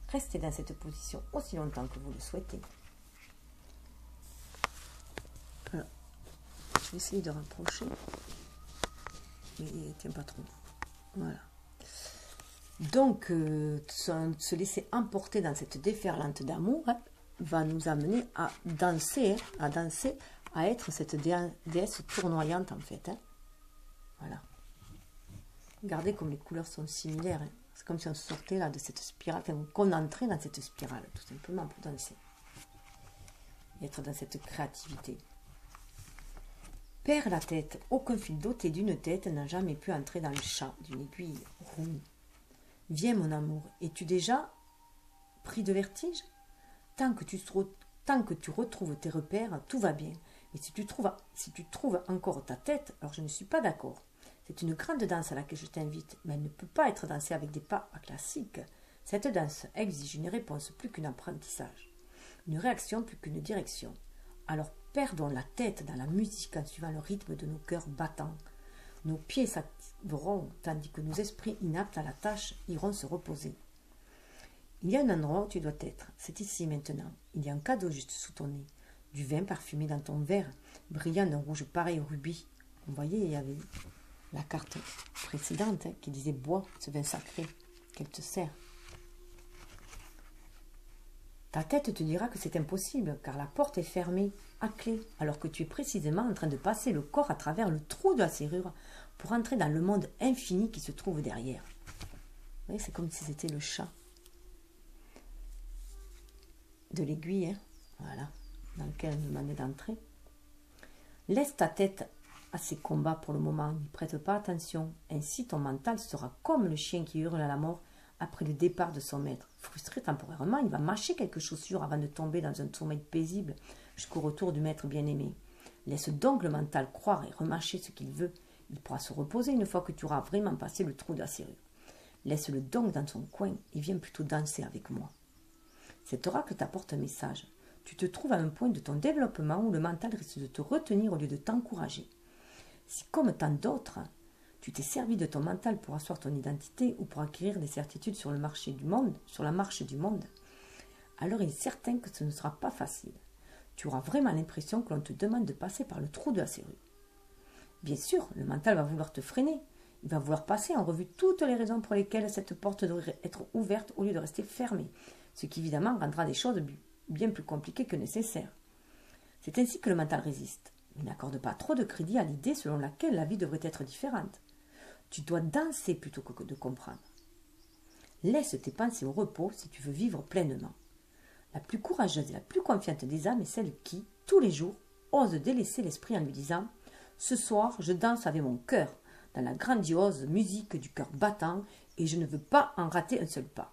Restez dans cette position aussi longtemps que vous le souhaitez. Voilà. Je vais essayer de rapprocher, mais il ne tient pas trop. Voilà. Donc, se laisser emporter dans cette déferlante d'amour va nous amener à danser, à être cette déesse tournoyante en fait. Voilà. Regardez comme les couleurs sont similaires. C'est comme si on sortait là de cette spirale, qu'on entrait dans cette spirale, tout simplement pour danser. Et être dans cette créativité. Perds la tête. Aucun fil doté d'une tête n'a jamais pu entrer dans le chat d'une aiguille. Rumi. Viens mon amour, es-tu déjà pris de vertige? Tant que tu retrouves tes repères, tout va bien. Et si tu trouves encore ta tête, alors je ne suis pas d'accord. C'est une grande danse à laquelle je t'invite, mais elle ne peut pas être dansée avec des pas classiques. Cette danse exige une réponse plus qu'un apprentissage, une réaction plus qu'une direction. Alors perdons la tête dans la musique en suivant le rythme de nos cœurs battants. Nos pieds s'activeront, tandis que nos esprits inaptes à la tâche iront se reposer. Il y a un endroit où tu dois être, c'est ici maintenant. Il y a un cadeau juste sous ton nez, du vin parfumé dans ton verre, brillant d'un rouge pareil au rubis. Vous voyez, il y avait la carte précédente qui disait « Bois ce vin sacré qu'elle te sert ». Ta tête te dira que c'est impossible, car la porte est fermée à clé, alors que tu es précisément en train de passer le corps à travers le trou de la serrure pour entrer dans le monde infini qui se trouve derrière. Vous voyez, c'est comme si c'était le chat de l'aiguille, hein, voilà, dans lequel on demandait d'entrer. Laisse ta tête à ces combats pour le moment, n'y prête pas attention, ainsi ton mental sera comme le chien qui hurle à la mort après le départ de son maître. Frustré temporairement, il va mâcher quelques chaussures avant de tomber dans un sommeil paisible jusqu'au retour du maître bien-aimé. Laisse donc le mental croire et remâcher ce qu'il veut. Il pourra se reposer une fois que tu auras vraiment passé le trou de la serrure. Laisse-le donc dans son coin et viens plutôt danser avec moi. Cet oracle t'apporte un message. Tu te trouves à un point de ton développement où le mental risque de te retenir au lieu de t'encourager. Si, comme tant d'autres, tu t'es servi de ton mental pour asseoir ton identité ou pour acquérir des certitudes sur la marche du monde, alors il est certain que ce ne sera pas facile. Tu auras vraiment l'impression que l'on te demande de passer par le trou de la serrure. Bien sûr, le mental va vouloir te freiner. Il va vouloir passer en revue toutes les raisons pour lesquelles cette porte devrait être ouverte au lieu de rester fermée, ce qui évidemment rendra des choses bien plus compliquées que nécessaire. C'est ainsi que le mental résiste. Il n'accorde pas trop de crédit à l'idée selon laquelle la vie devrait être différente. Tu dois danser plutôt que de comprendre. Laisse tes pensées au repos si tu veux vivre pleinement. La plus courageuse et la plus confiante des âmes est celle qui, tous les jours, ose délaisser l'esprit en lui disant « Ce soir, je danse avec mon cœur, dans la grandiose musique du cœur battant, et je ne veux pas en rater un seul pas. »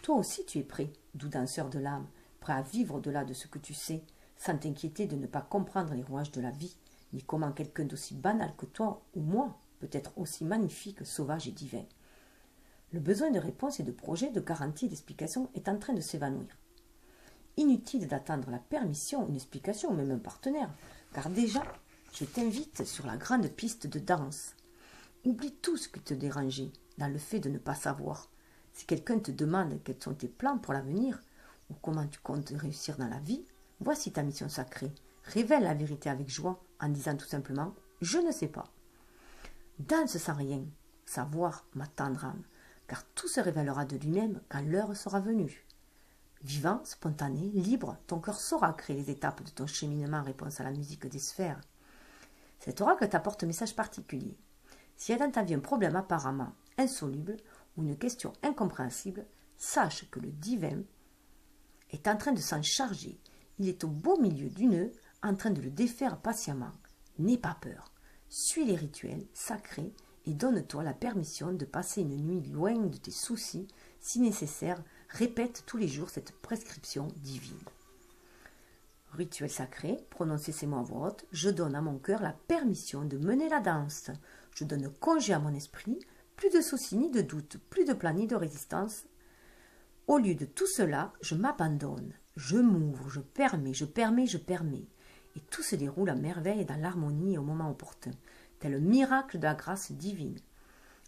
Toi aussi tu es prêt, doux danseur de l'âme, prêt à vivre au-delà de ce que tu sais, sans t'inquiéter de ne pas comprendre les rouages de la vie, ni comment quelqu'un d'aussi banal que toi ou moi peut être aussi magnifique, sauvage et divin. Le besoin de réponse et de projet, de garantie et d'explication est en train de s'évanouir. Inutile d'attendre la permission, une explication ou même un partenaire, car déjà, je t'invite sur la grande piste de danse. Oublie tout ce qui te dérangeait dans le fait de ne pas savoir. Si quelqu'un te demande quels sont tes plans pour l'avenir ou comment tu comptes réussir dans la vie, voici ta mission sacrée. Révèle la vérité avec joie en disant tout simplement « Je ne sais pas ». Danse sans rien, savoir ma tendre âme, car tout se révélera de lui-même quand l'heure sera venue. Vivant, spontané, libre, ton cœur saura créer les étapes de ton cheminement en réponse à la musique des sphères. Cet oracle t'apporte un message particulier. S'il y a dans ta vie un problème apparemment insoluble ou une question incompréhensible, sache que le divin est en train de s'en charger. Il est au beau milieu du nœud, en train de le défaire patiemment. N'aie pas peur. Suis les rituels sacrés et donne-toi la permission de passer une nuit loin de tes soucis. Si nécessaire, répète tous les jours cette prescription divine. Rituel sacré, prononcez ces mots à voix haute. Je donne à mon cœur la permission de mener la danse. Je donne congé à mon esprit. Plus de soucis ni de doutes, plus de plans ni de résistance. Au lieu de tout cela, je m'abandonne. Je m'ouvre, je permets, je permets, je permets. Et tout se déroule à merveille dans l'harmonie et au moment opportun, tel un miracle de la grâce divine.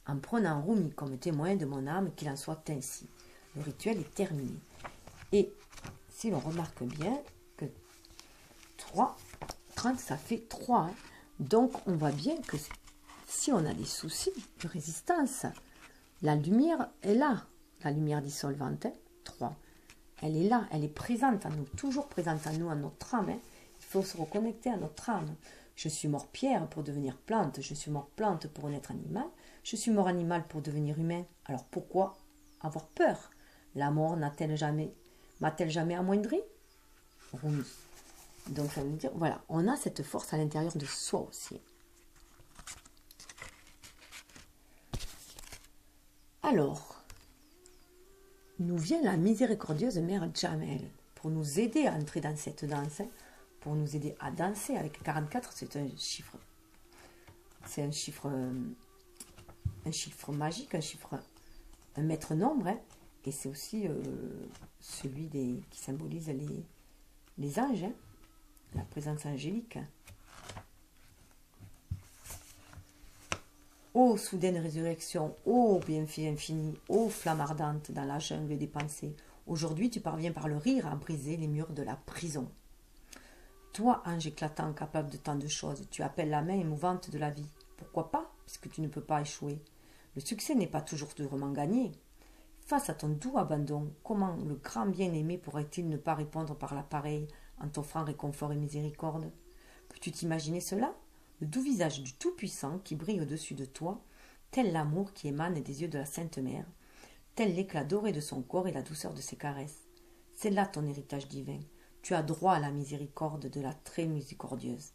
En prenant Rumi comme témoin de mon âme, qu'il en soit ainsi. Le rituel est terminé. Et si l'on remarque bien que 3, 30, ça fait 3. Hein. Donc on voit bien que si on a des soucis de résistance, la lumière est là. La lumière dissolvante, 3. Elle est là, elle est présente en nous, toujours présente en nous, en notre âme. Hein. Il faut se reconnecter à notre âme. Je suis mort pierre pour devenir plante, je suis mort plante pour naître animal, je suis mort animal pour devenir humain. Alors pourquoi avoir peur? La mort m'a-t-elle jamais amoindri? Rumi. Donc ça veut dire, voilà, on a cette force à l'intérieur de soi aussi. Alors, nous vient la miséricordieuse mère Jamel pour nous aider à entrer dans cette danse, pour nous aider à danser avec 44, c'est un chiffre magique, un maître nombre, hein, et c'est aussi celui qui symbolise les anges, hein, la présence angélique. Ô soudaine résurrection, ô bienfait infini, ô flamme ardente dans la jungle des pensées, aujourd'hui tu parviens par le rire à briser les murs de la prison. Toi, ange éclatant, capable de tant de choses, tu appelles la main émouvante de la vie. Pourquoi pas, puisque tu ne peux pas échouer. Le succès n'est pas toujours durement gagné. Face à ton doux abandon, comment le grand bien-aimé pourrait-il ne pas répondre par l'appareil en t'offrant réconfort et miséricorde? Peux-tu t'imaginer cela? Le doux visage du Tout-Puissant qui brille au-dessus de toi, tel l'amour qui émane des yeux de la Sainte Mère, tel l'éclat doré de son corps et la douceur de ses caresses. C'est là ton héritage divin. Tu as droit à la miséricorde de la très miséricordieuse.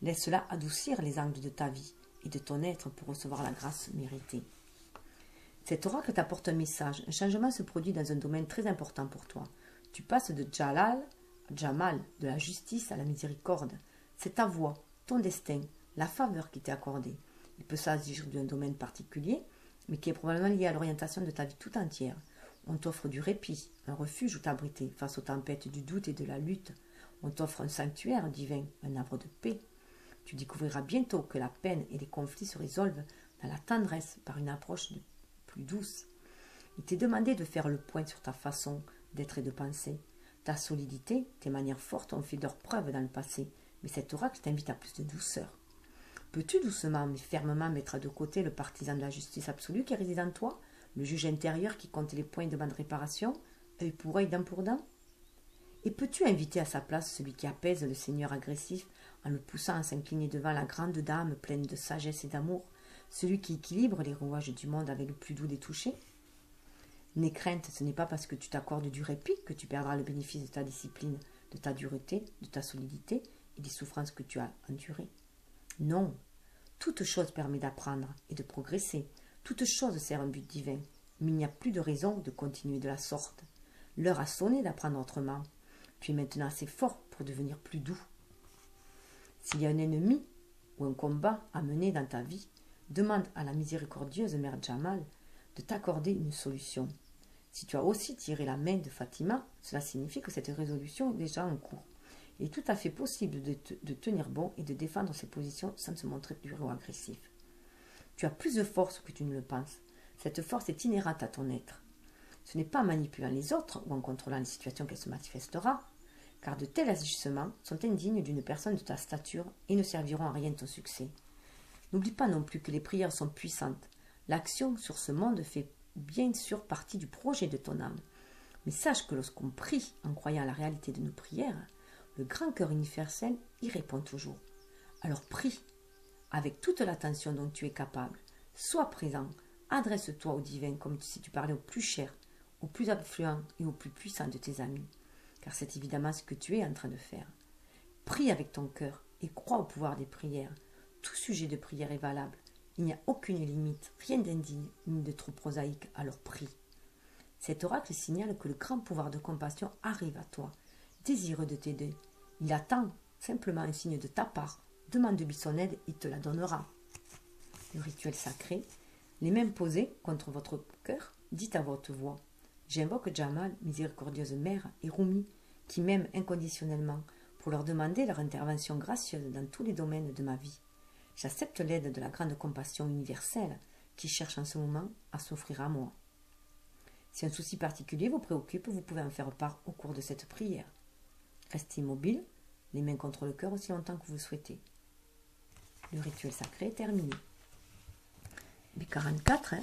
Laisse-la adoucir les angles de ta vie et de ton être pour recevoir la grâce méritée. Cet oracle t'apporte un message. Un changement se produit dans un domaine très important pour toi. Tu passes de Jalal à Jamal, de la justice à la miséricorde. C'est ta voie, ton destin, la faveur qui t'est accordée. Il peut s'agir d'un domaine particulier, mais qui est probablement lié à l'orientation de ta vie tout entière. On t'offre du répit, un refuge où t'abriter face aux tempêtes du doute et de la lutte. On t'offre un sanctuaire divin, un havre de paix. Tu découvriras bientôt que la peine et les conflits se résolvent dans la tendresse par une approche plus douce. Il t'est demandé de faire le point sur ta façon d'être et de penser. Ta solidité, tes manières fortes ont fait leurs preuves dans le passé, mais cet oracle t'invite à plus de douceur. Peux-tu doucement mais fermement mettre de côté le partisan de la justice absolue qui réside en toi, le juge intérieur qui compte les points et demande réparation, œil pour œil, dent pour dent? Et peux-tu inviter à sa place celui qui apaise le seigneur agressif en le poussant à s'incliner devant la grande dame pleine de sagesse et d'amour, celui qui équilibre les rouages du monde avec le plus doux des touchés? N'aie crainte, ce n'est pas parce que tu t'accordes du répit que tu perdras le bénéfice de ta discipline, de ta dureté, de ta solidité et des souffrances que tu as endurées. Non, toute chose permet d'apprendre et de progresser, toute chose sert un but divin, mais il n'y a plus de raison de continuer de la sorte. L'heure a sonné d'apprendre autrement. Tu es maintenant assez fort pour devenir plus doux. S'il y a un ennemi ou un combat à mener dans ta vie, demande à la miséricordieuse Mère Jamal de t'accorder une solution. Si tu as aussi tiré la main de Fatima, cela signifie que cette résolution est déjà en cours. Il est tout à fait possible de tenir bon et de défendre ses positions sans se montrer dur ou agressif. Tu as plus de force que tu ne le penses. Cette force est inhérente à ton être. Ce n'est pas en manipulant les autres ou en contrôlant les situations qu'elle se manifestera, car de tels agissements sont indignes d'une personne de ta stature et ne serviront à rien ton succès. N'oublie pas non plus que les prières sont puissantes. L'action sur ce monde fait bien sûr partie du projet de ton âme. Mais sache que lorsqu'on prie en croyant à la réalité de nos prières, le grand cœur universel y répond toujours. Alors prie, avec toute l'attention dont tu es capable. Sois présent, adresse-toi au divin comme si tu parlais au plus cher, au plus influent et au plus puissant de tes amis. Car c'est évidemment ce que tu es en train de faire. Prie avec ton cœur et crois au pouvoir des prières. Tout sujet de prière est valable. Il n'y a aucune limite, rien d'indigne ni de trop prosaïque, alors prie. Cet oracle signale que le grand pouvoir de compassion arrive à toi, désireux de t'aider. Il attend simplement un signe de ta part. Demande-lui son aide, il te la donnera. Le rituel sacré, les mains posées contre votre cœur, dites à votre voix. J'invoque Jamal, miséricordieuse mère, et Rumi, qui m'aiment inconditionnellement, pour leur demander leur intervention gracieuse dans tous les domaines de ma vie. J'accepte l'aide de la grande compassion universelle qui cherche en ce moment à s'offrir à moi. Si un souci particulier vous préoccupe, vous pouvez en faire part au cours de cette prière. Restez immobile, les mains contre le cœur aussi longtemps que vous le souhaitez. Le rituel sacré est terminé. Mais 44,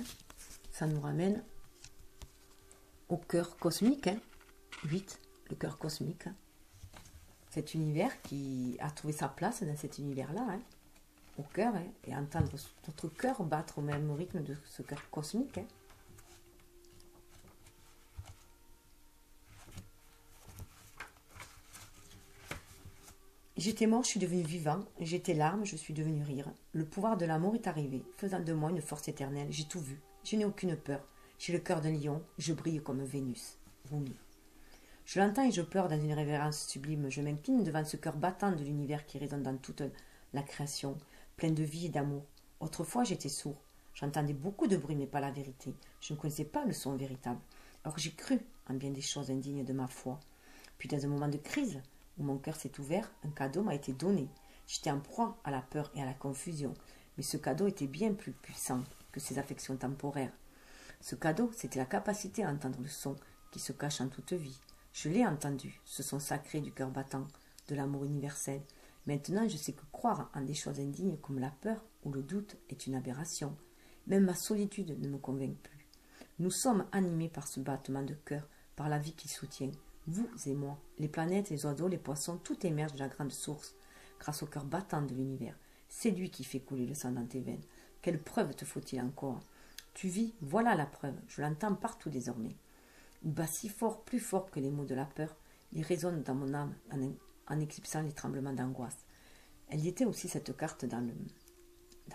ça nous ramène au cœur cosmique. 8, le cœur cosmique. Cet univers qui a trouvé sa place dans cet univers-là, au cœur, et entendre notre cœur battre au même rythme de ce cœur cosmique. J'étais mort, je suis devenu vivant. J'étais larme, je suis devenu rire. Le pouvoir de l'amour est arrivé, faisant de moi une force éternelle. J'ai tout vu. Je n'ai aucune peur. J'ai le cœur d'un lion. Je brille comme Vénus. Rumi. Je l'entends et je pleure dans une révérence sublime. Je m'incline devant ce cœur battant de l'univers qui résonne dans toute la création, plein de vie et d'amour. Autrefois, j'étais sourd. J'entendais beaucoup de bruit, mais pas la vérité. Je ne connaissais pas le son véritable. Alors j'ai cru en bien des choses indignes de ma foi. Puis dans un moment de crise, où mon cœur s'est ouvert, un cadeau m'a été donné. J'étais en proie à la peur et à la confusion. Mais ce cadeau était bien plus puissant que ces affections temporaires. Ce cadeau, c'était la capacité à entendre le son qui se cache en toute vie. Je l'ai entendu, ce son sacré du cœur battant, de l'amour universel. Maintenant, je sais que croire en des choses indignes comme la peur ou le doute est une aberration. Même ma solitude ne me convainc plus. Nous sommes animés par ce battement de cœur, par la vie qui soutient. Vous et moi, les planètes, les oiseaux, les poissons, tout émerge de la grande source, grâce au cœur battant de l'univers. C'est lui qui fait couler le sang dans tes veines. Quelle preuve te faut-il encore? Tu vis, voilà la preuve, je l'entends partout désormais. Il bat si fort, plus fort que les mots de la peur, il résonne dans mon âme en éclipsant les tremblements d'angoisse. Elle y était aussi cette carte dans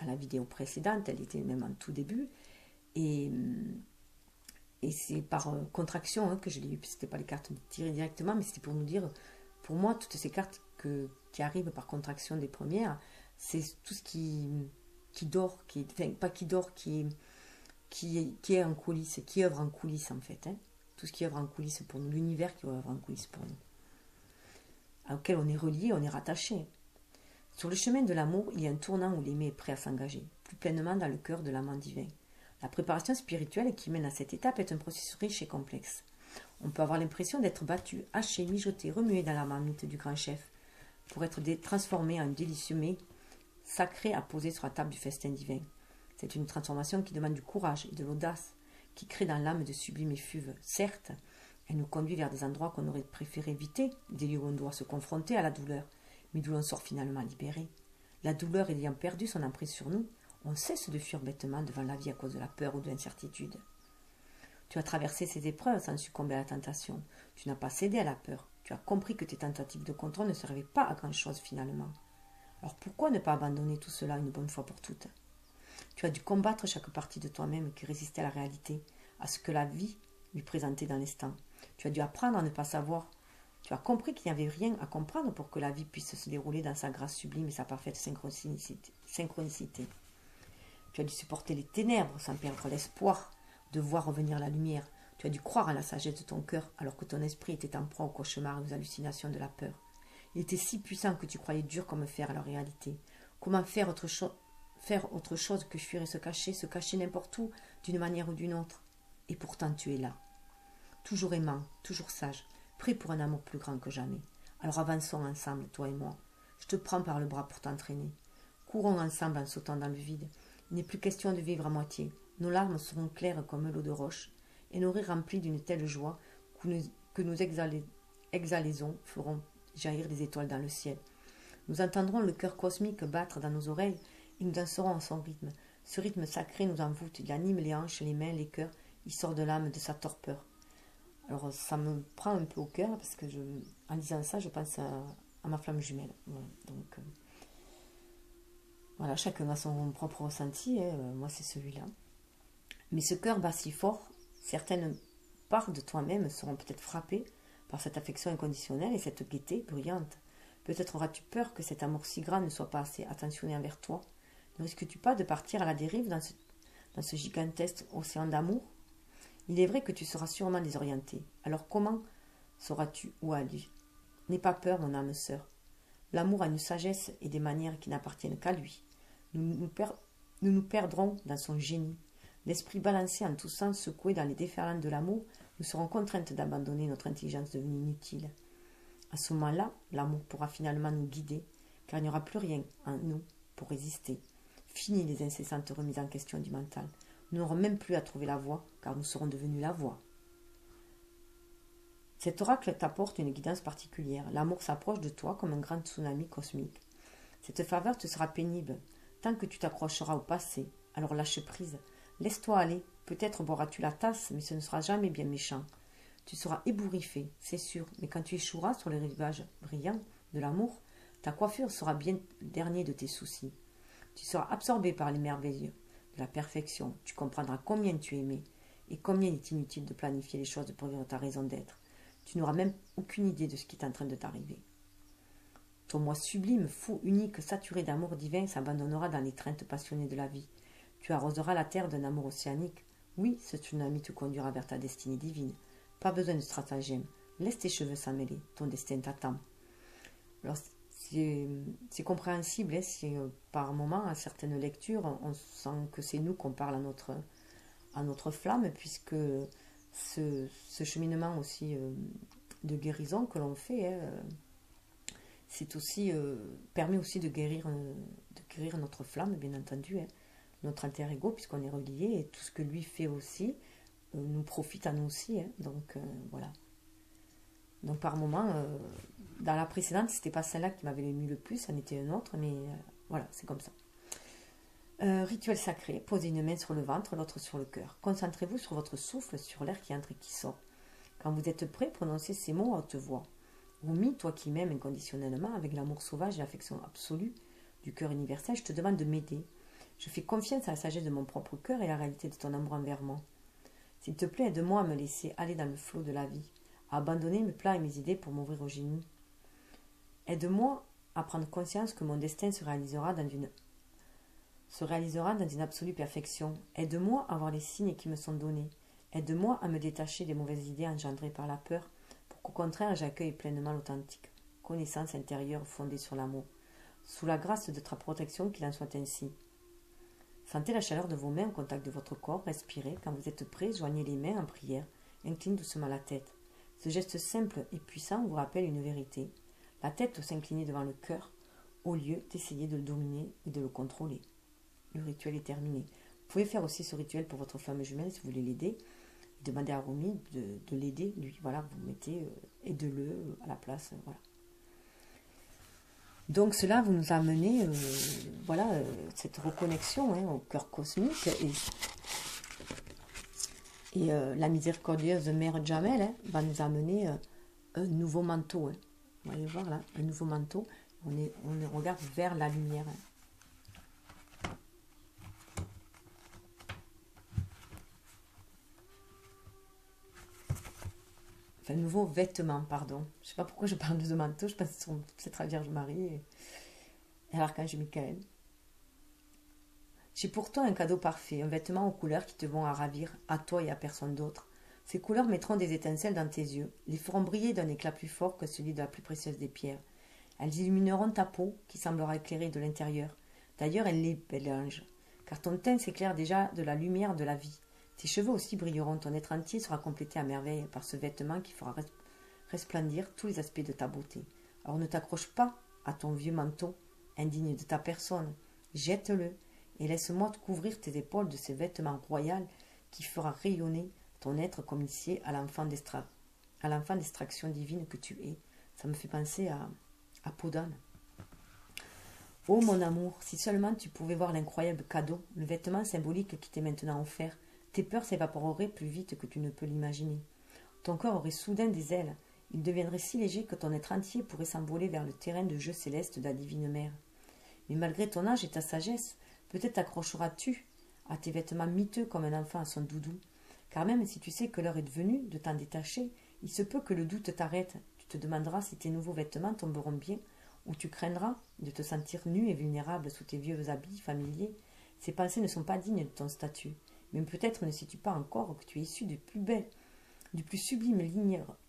la vidéo précédente, elle était même en tout début, et c'est par contraction que je l'ai eu, ce n'était pas les cartes tirées directement, mais c'était pour nous dire, pour moi, toutes ces cartes qui arrivent par contraction des premières, c'est tout ce qui dort, enfin pas qui dort, qui est en coulisses, qui œuvre en coulisses en fait, hein. Tout ce qui œuvre en coulisses pour nous, l'univers qui œuvre en coulisses pour nous, auquel on est relié, on est rattaché. Sur le chemin de l'amour, il y a un tournant où l'aimé est prêt à s'engager, plus pleinement dans le cœur de l'amant divin. La préparation spirituelle qui mène à cette étape est un processus riche et complexe. On peut avoir l'impression d'être battu, haché, mijoté, remué dans la marmite du grand chef, pour être transformé en un délicieux mets sacré à poser sur la table du festin divin. C'est une transformation qui demande du courage et de l'audace, qui crée dans l'âme de sublimes effluves. Certes, elle nous conduit vers des endroits qu'on aurait préféré éviter, des lieux où on doit se confronter à la douleur, mais d'où l'on sort finalement libéré. La douleur ayant perdu son emprise sur nous, on cesse de fuir bêtement devant la vie à cause de la peur ou de l'incertitude. Tu as traversé ces épreuves sans succomber à la tentation. Tu n'as pas cédé à la peur. Tu as compris que tes tentatives de contrôle ne servaient pas à grand-chose finalement. Alors pourquoi ne pas abandonner tout cela une bonne fois pour toutes? Tu as dû combattre chaque partie de toi-même qui résistait à la réalité, à ce que la vie lui présentait dans l'instant. Tu as dû apprendre à ne pas savoir. Tu as compris qu'il n'y avait rien à comprendre pour que la vie puisse se dérouler dans sa grâce sublime et sa parfaite synchronicité. Tu as dû supporter les ténèbres sans perdre l'espoir de voir revenir la lumière. Tu as dû croire à la sagesse de ton cœur alors que ton esprit était en proie aux cauchemars et aux hallucinations de la peur. Il était si puissant que tu croyais dur comme fer à la réalité. Comment faire autre chose que fuir et se cacher n'importe où, d'une manière ou d'une autre? Et pourtant tu es là, toujours aimant, toujours sage, prêt pour un amour plus grand que jamais. Alors avançons ensemble, toi et moi. Je te prends par le bras pour t'entraîner. Courons ensemble en sautant dans le vide. Il n'est plus question de vivre à moitié. Nos larmes seront claires comme l'eau de roche, et nos rires remplis d'une telle joie que nos exhalaisons feront jaillir des étoiles dans le ciel. Nous entendrons le cœur cosmique battre dans nos oreilles, et nous danserons à son rythme. Ce rythme sacré nous envoûte, il anime les hanches, les mains, les cœurs, il sort de l'âme de sa torpeur. Alors ça me prend un peu au cœur, parce que en disant ça, je pense à ma flamme jumelle. Voilà, donc, voilà, chacun a son propre ressenti, moi c'est celui-là. Mais ce cœur bat si fort, certaines parts de toi-même seront peut-être frappées par cette affection inconditionnelle et cette gaieté bruyante. Peut-être auras-tu peur que cet amour si grand ne soit pas assez attentionné envers toi. Ne risques-tu pas de partir à la dérive dans ce gigantesque océan d'amour? Il est vrai que tu seras sûrement désorienté. Alors comment sauras-tu où aller? N'aie pas peur, mon âme sœur. L'amour a une sagesse et des manières qui n'appartiennent qu'à lui. Nous nous perdrons dans son génie. L'esprit balancé en tous sens, secoué dans les déferlantes de l'amour, nous serons contraintes d'abandonner notre intelligence devenue inutile. À ce moment-là, l'amour pourra finalement nous guider, car il n'y aura plus rien en nous pour résister. Fini les incessantes remises en question du mental. Nous n'aurons même plus à trouver la voie, car nous serons devenus la voie. Cet oracle t'apporte une guidance particulière. L'amour s'approche de toi comme un grand tsunami cosmique. Cette faveur te sera pénible, tant que tu t'accrocheras au passé. Alors lâche prise. Laisse-toi aller. Peut-être boiras-tu la tasse, mais ce ne sera jamais bien méchant. Tu seras ébouriffé, c'est sûr, mais quand tu échoueras sur les rivages brillants de l'amour, Ta coiffure sera bien le dernier de tes soucis. Tu seras absorbé par les merveilles de la perfection. Tu comprendras combien tu es aimé et combien il est inutile de planifier les choses pour vivre ta raison d'être. Tu n'auras même aucune idée de ce qui est en train de t'arriver. Ton moi sublime, fou, unique, saturé d'amour divin s'abandonnera dans l'étreinte passionnée de la vie. Tu arroseras la terre d'un amour océanique. Oui, ce tsunami te conduira vers ta destinée divine. Pas besoin de stratagème. Laisse tes cheveux s'en mêler. Ton destin t'attend. Alors, c'est compréhensible si par moment, à certaines lectures, on sent que c'est nous qu'on parle à notre flamme, puisque ce cheminement aussi de guérison que l'on fait, c'est aussi, permet aussi de guérir notre flamme, bien entendu, notre alter ego, puisqu'on est relié, et tout ce que lui fait aussi nous profite à nous aussi. Donc, voilà. Donc, par moment, dans la précédente, c'était pas celle-là qui m'avait ému le plus, ça en était une autre, mais voilà, c'est comme ça. Rituel sacré, posez une main sur le ventre, l'autre sur le cœur. Concentrez-vous sur votre souffle, sur l'air qui entre et qui sort. Quand vous êtes prêt, prononcez ces mots à haute voix. Rumi, toi qui m'aimes inconditionnellement, avec l'amour sauvage et l'affection absolue du cœur universel, je te demande de m'aider. Je fais confiance à la sagesse de mon propre cœur et à la réalité de ton amour envers moi. S'il te plaît, aide-moi à me laisser aller dans le flot de la vie, à abandonner mes plans et mes idées pour m'ouvrir aux génies. Aide-moi à prendre conscience que mon destin se réalisera dans une absolue perfection. Aide-moi à voir les signes qui me sont donnés. Aide-moi à me détacher des mauvaises idées engendrées par la peur, pour qu'au contraire j'accueille pleinement l'authentique connaissance intérieure fondée sur l'amour. Sous la grâce de ta protection, qu'il en soit ainsi. Sentez la chaleur de vos mains au contact de votre corps, respirez. Quand vous êtes prêt, joignez les mains en prière, inclinez doucement la tête. Ce geste simple et puissant vous rappelle une vérité. La tête doit s'incliner devant le cœur, au lieu d'essayer de le dominer et de le contrôler. Le rituel est terminé. Vous pouvez faire aussi ce rituel pour votre femme jumelle si vous voulez l'aider. Demandez à Rumi de l'aider, lui. Voilà, vous mettez aide-le à la place. Voilà. Donc cela vous nous a amené cette reconnexion au cœur cosmique et la miséricordieuse mère Jamel va nous amener un nouveau manteau. Vous allez voir là, un nouveau manteau. On regarde vers la lumière. Enfin, nouveau vêtement, pardon. Je ne sais pas pourquoi je parle de manteau, je pense que c'est la Vierge Marie et l'archange Michael. J'ai pour toi un cadeau parfait, un vêtement aux couleurs qui te vont à ravir, à toi et à personne d'autre. Ces couleurs mettront des étincelles dans tes yeux, les feront briller d'un éclat plus fort que celui de la plus précieuse des pierres. Elles illumineront ta peau, qui semblera éclairée de l'intérieur. D'ailleurs, elle l'est, bel ange, car ton teint s'éclaire déjà de la lumière de la vie. Tes cheveux aussi brilleront, ton être entier sera complété à merveille par ce vêtement qui fera resplendir tous les aspects de ta beauté. Alors ne t'accroche pas à ton vieux manteau, indigne de ta personne, jette-le et laisse-moi te couvrir tes épaules de ces vêtements royaux qui fera rayonner ton être comme ici à l'enfant d'extraction divine que tu es. Ça me fait penser à Podane. Oh mon amour, si seulement tu pouvais voir l'incroyable cadeau, le vêtement symbolique qui t'est maintenant offert, tes peurs s'évaporeraient plus vite que tu ne peux l'imaginer. Ton corps aurait soudain des ailes. Il deviendrait si léger que ton être entier pourrait s'envoler vers le terrain de jeu céleste de la divine mère. Mais malgré ton âge et ta sagesse, peut-être t'accrocheras-tu à tes vêtements miteux comme un enfant à son doudou. Car même si tu sais que l'heure est venue de t'en détacher, il se peut que le doute t'arrête. Tu te demanderas si tes nouveaux vêtements tomberont bien, ou tu craindras de te sentir nu et vulnérable sous tes vieux habits familiers. Ces pensées ne sont pas dignes de ton statut. Mais peut-être ne sais-tu pas encore que tu es issu du plus sublime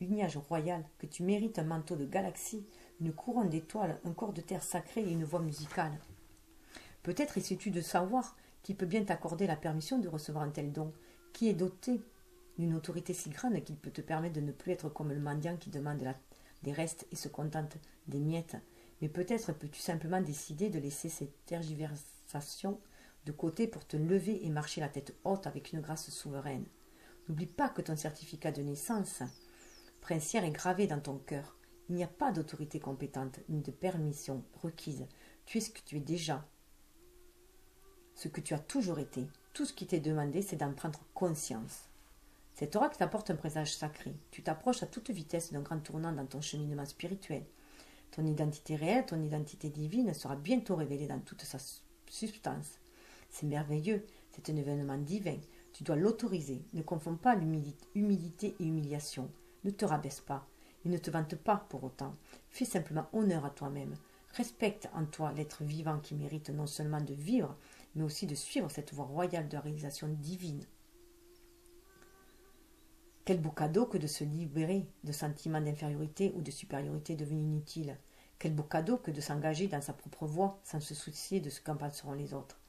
lignage royal, que tu mérites un manteau de galaxies, une couronne d'étoiles, un corps de terre sacré et une voix musicale. Peut-être essaies-tu de savoir qui peut bien t'accorder la permission de recevoir un tel don, qui est doté d'une autorité si grande qu'il peut te permettre de ne plus être comme le mendiant qui demande des restes et se contente des miettes. Mais peut-être peux-tu simplement décider de laisser cette tergiversation de côté pour te lever et marcher la tête haute avec une grâce souveraine. N'oublie pas que ton certificat de naissance princière est gravé dans ton cœur. Il n'y a pas d'autorité compétente ni de permission requise. Tu es ce que tu es déjà, ce que tu as toujours été. Tout ce qui t'est demandé, c'est d'en prendre conscience. Cet oracle t'apporte un présage sacré. Tu t'approches à toute vitesse d'un grand tournant dans ton cheminement spirituel. Ton identité réelle, ton identité divine sera bientôt révélée dans toute sa substance. C'est merveilleux, c'est un événement divin. Tu dois l'autoriser. Ne confonds pas humilité et humiliation. Ne te rabaisse pas et ne te vante pas pour autant. Fais simplement honneur à toi-même. Respecte en toi l'être vivant qui mérite non seulement de vivre, mais aussi de suivre cette voie royale de réalisation divine. Quel beau cadeau que de se libérer de sentiments d'infériorité ou de supériorité devenus inutiles. Quel beau cadeau que de s'engager dans sa propre voie sans se soucier de ce qu'en penseront les autres.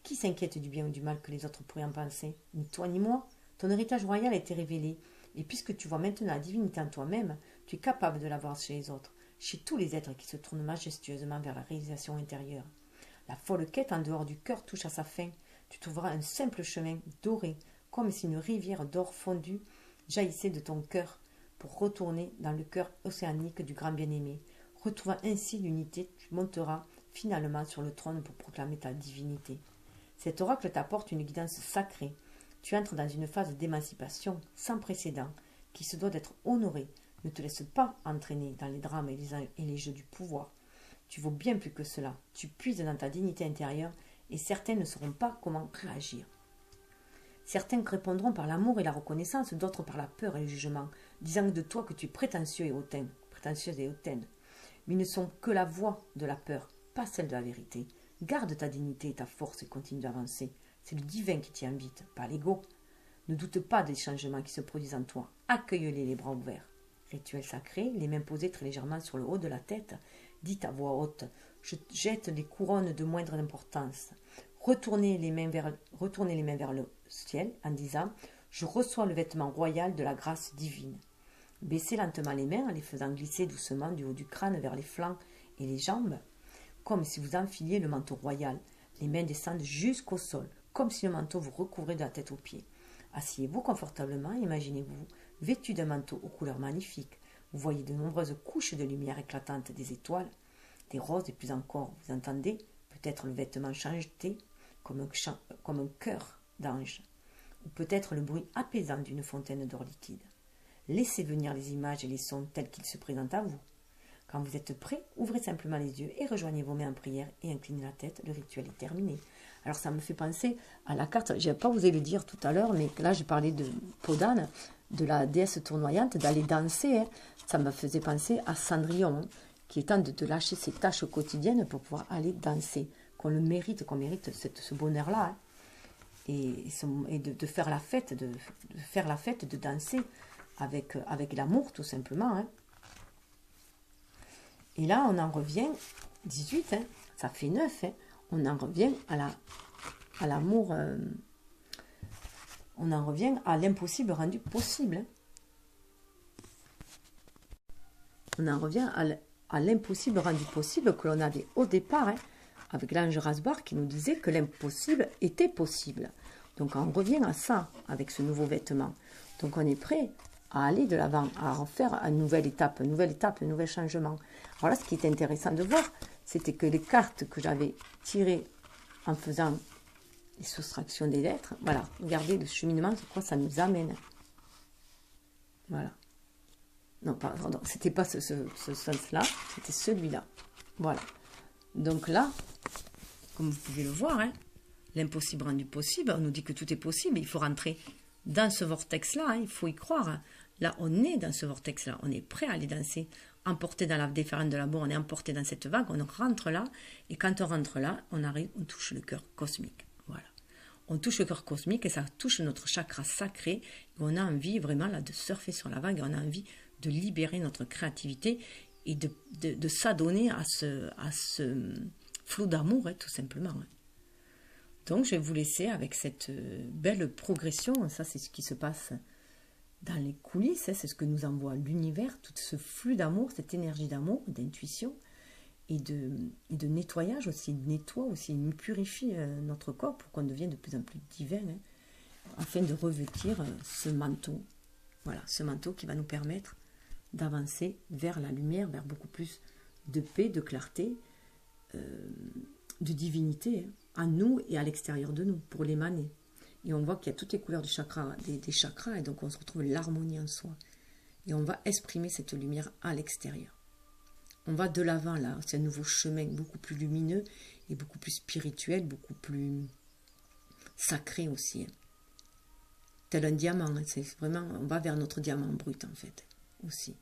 Qui s'inquiète du bien ou du mal que les autres pourraient en penser? Ni toi ni moi. Ton héritage royal a été révélé, et puisque tu vois maintenant la divinité en toi-même, tu es capable de la voir chez les autres, chez tous les êtres qui se tournent majestueusement vers la réalisation intérieure. La folle quête en dehors du cœur touche à sa fin. Tu trouveras un simple chemin doré, comme si une rivière d'or fondu jaillissait de ton cœur pour retourner dans le cœur océanique du grand bien-aimé. Retrouvant ainsi l'unité, tu monteras finalement sur le trône pour proclamer ta divinité. Cet oracle t'apporte une guidance sacrée. Tu entres dans une phase d'émancipation sans précédent qui se doit d'être honorée. Ne te laisse pas entraîner dans les drames et les jeux du pouvoir. Tu vaux bien plus que cela. Tu puises dans ta dignité intérieure et certains ne sauront pas comment réagir. Certains répondront par l'amour et la reconnaissance, d'autres par la peur et le jugement, disant de toi que tu es prétentieuse et hautaine. Mais ils ne sont que la voix de la peur, pas celle de la vérité. Garde ta dignité et ta force et continue d'avancer. C'est le divin qui t'y invite, pas l'ego. Ne doute pas des changements qui se produisent en toi. Accueille-les les bras ouverts. Rituel sacré, les mains posées très légèrement sur le haut de la tête. Dites à voix haute, je jette des couronnes de moindre importance. Retournez les mains vers le ciel en disant, je reçois le vêtement royal de la grâce divine. Baissez lentement les mains en les faisant glisser doucement du haut du crâne vers les flancs et les jambes, comme si vous enfiliez le manteau royal. Les mains descendent jusqu'au sol, comme si le manteau vous recouvrait de la tête aux pieds. Asseyez-vous confortablement, imaginez-vous vêtu d'un manteau aux couleurs magnifiques. Vous voyez de nombreuses couches de lumière éclatantes, des étoiles, des roses et plus encore. Vous entendez peut-être le vêtement chanter comme un cœur d'ange, ou peut-être le bruit apaisant d'une fontaine d'or liquide. Laissez venir les images et les sons tels qu'ils se présentent à vous. Quand vous êtes prêt, ouvrez simplement les yeux et rejoignez vos mains en prière et inclinez la tête. Le rituel est terminé. Alors ça me fait penser à la carte, je n'ai pas osé le dire tout à l'heure, mais là j'ai parlé de Podane, de la déesse tournoyante, d'aller danser. Ça me faisait penser à Cendrillon, qui est temps de lâcher ses tâches quotidiennes pour pouvoir aller danser. Qu'on mérite ce bonheur-là. Et de faire la fête, de danser avec l'amour tout simplement. Et là, on en revient, 18, ça fait 9, on en revient à l'amour, on en revient à l'impossible rendu possible. On en revient à l'impossible rendu possible que l'on avait au départ, avec l'ange Rasbar qui nous disait que l'impossible était possible. Donc on revient à ça avec ce nouveau vêtement. Donc on est prêt à aller de l'avant, à refaire une nouvelle étape, un nouvel changement. Alors là, ce qui est intéressant de voir, c'était que les cartes que j'avais tirées en faisant les soustractions des lettres, voilà, regardez le cheminement, c'est quoi ça nous amène. Voilà. Non, pardon, c'était pas ce sens-là, c'était celui-là. Voilà. Donc là, comme vous pouvez le voir, l'impossible rendu possible, on nous dit que tout est possible, il faut rentrer dans ce vortex-là, il faut y croire. Là, on est dans ce vortex-là, on est prêt à aller danser, emporté dans la déferlante de l'amour, on est emporté dans cette vague, on rentre là, et quand on rentre là, on arrive, on touche le cœur cosmique. Voilà. On touche le cœur cosmique et ça touche notre chakra sacré, et on a envie vraiment là de surfer sur la vague, on a envie de libérer notre créativité et de s'adonner à ce flot d'amour, tout simplement. Donc, je vais vous laisser avec cette belle progression. Ça, c'est ce qui se passe dans les coulisses. C'est ce que nous envoie l'univers, tout ce flux d'amour, cette énergie d'amour, d'intuition et de nettoyage aussi. Il nettoie aussi, il purifie notre corps pour qu'on devienne de plus en plus divin, afin de revêtir ce manteau. Voilà, ce manteau qui va nous permettre d'avancer vers la lumière, vers beaucoup plus de paix, de clarté, de divinité, à nous et à l'extérieur de nous, pour l'émaner. Et on voit qu'il y a toutes les couleurs du chakra, des chakras, et donc on se retrouve l'harmonie en soi. Et on va exprimer cette lumière à l'extérieur. on va de l'avant là. C'est un nouveau chemin beaucoup plus lumineux et beaucoup plus spirituel, beaucoup plus sacré aussi. Tel un diamant, c'est vraiment, on va vers notre diamant brut en fait, aussi.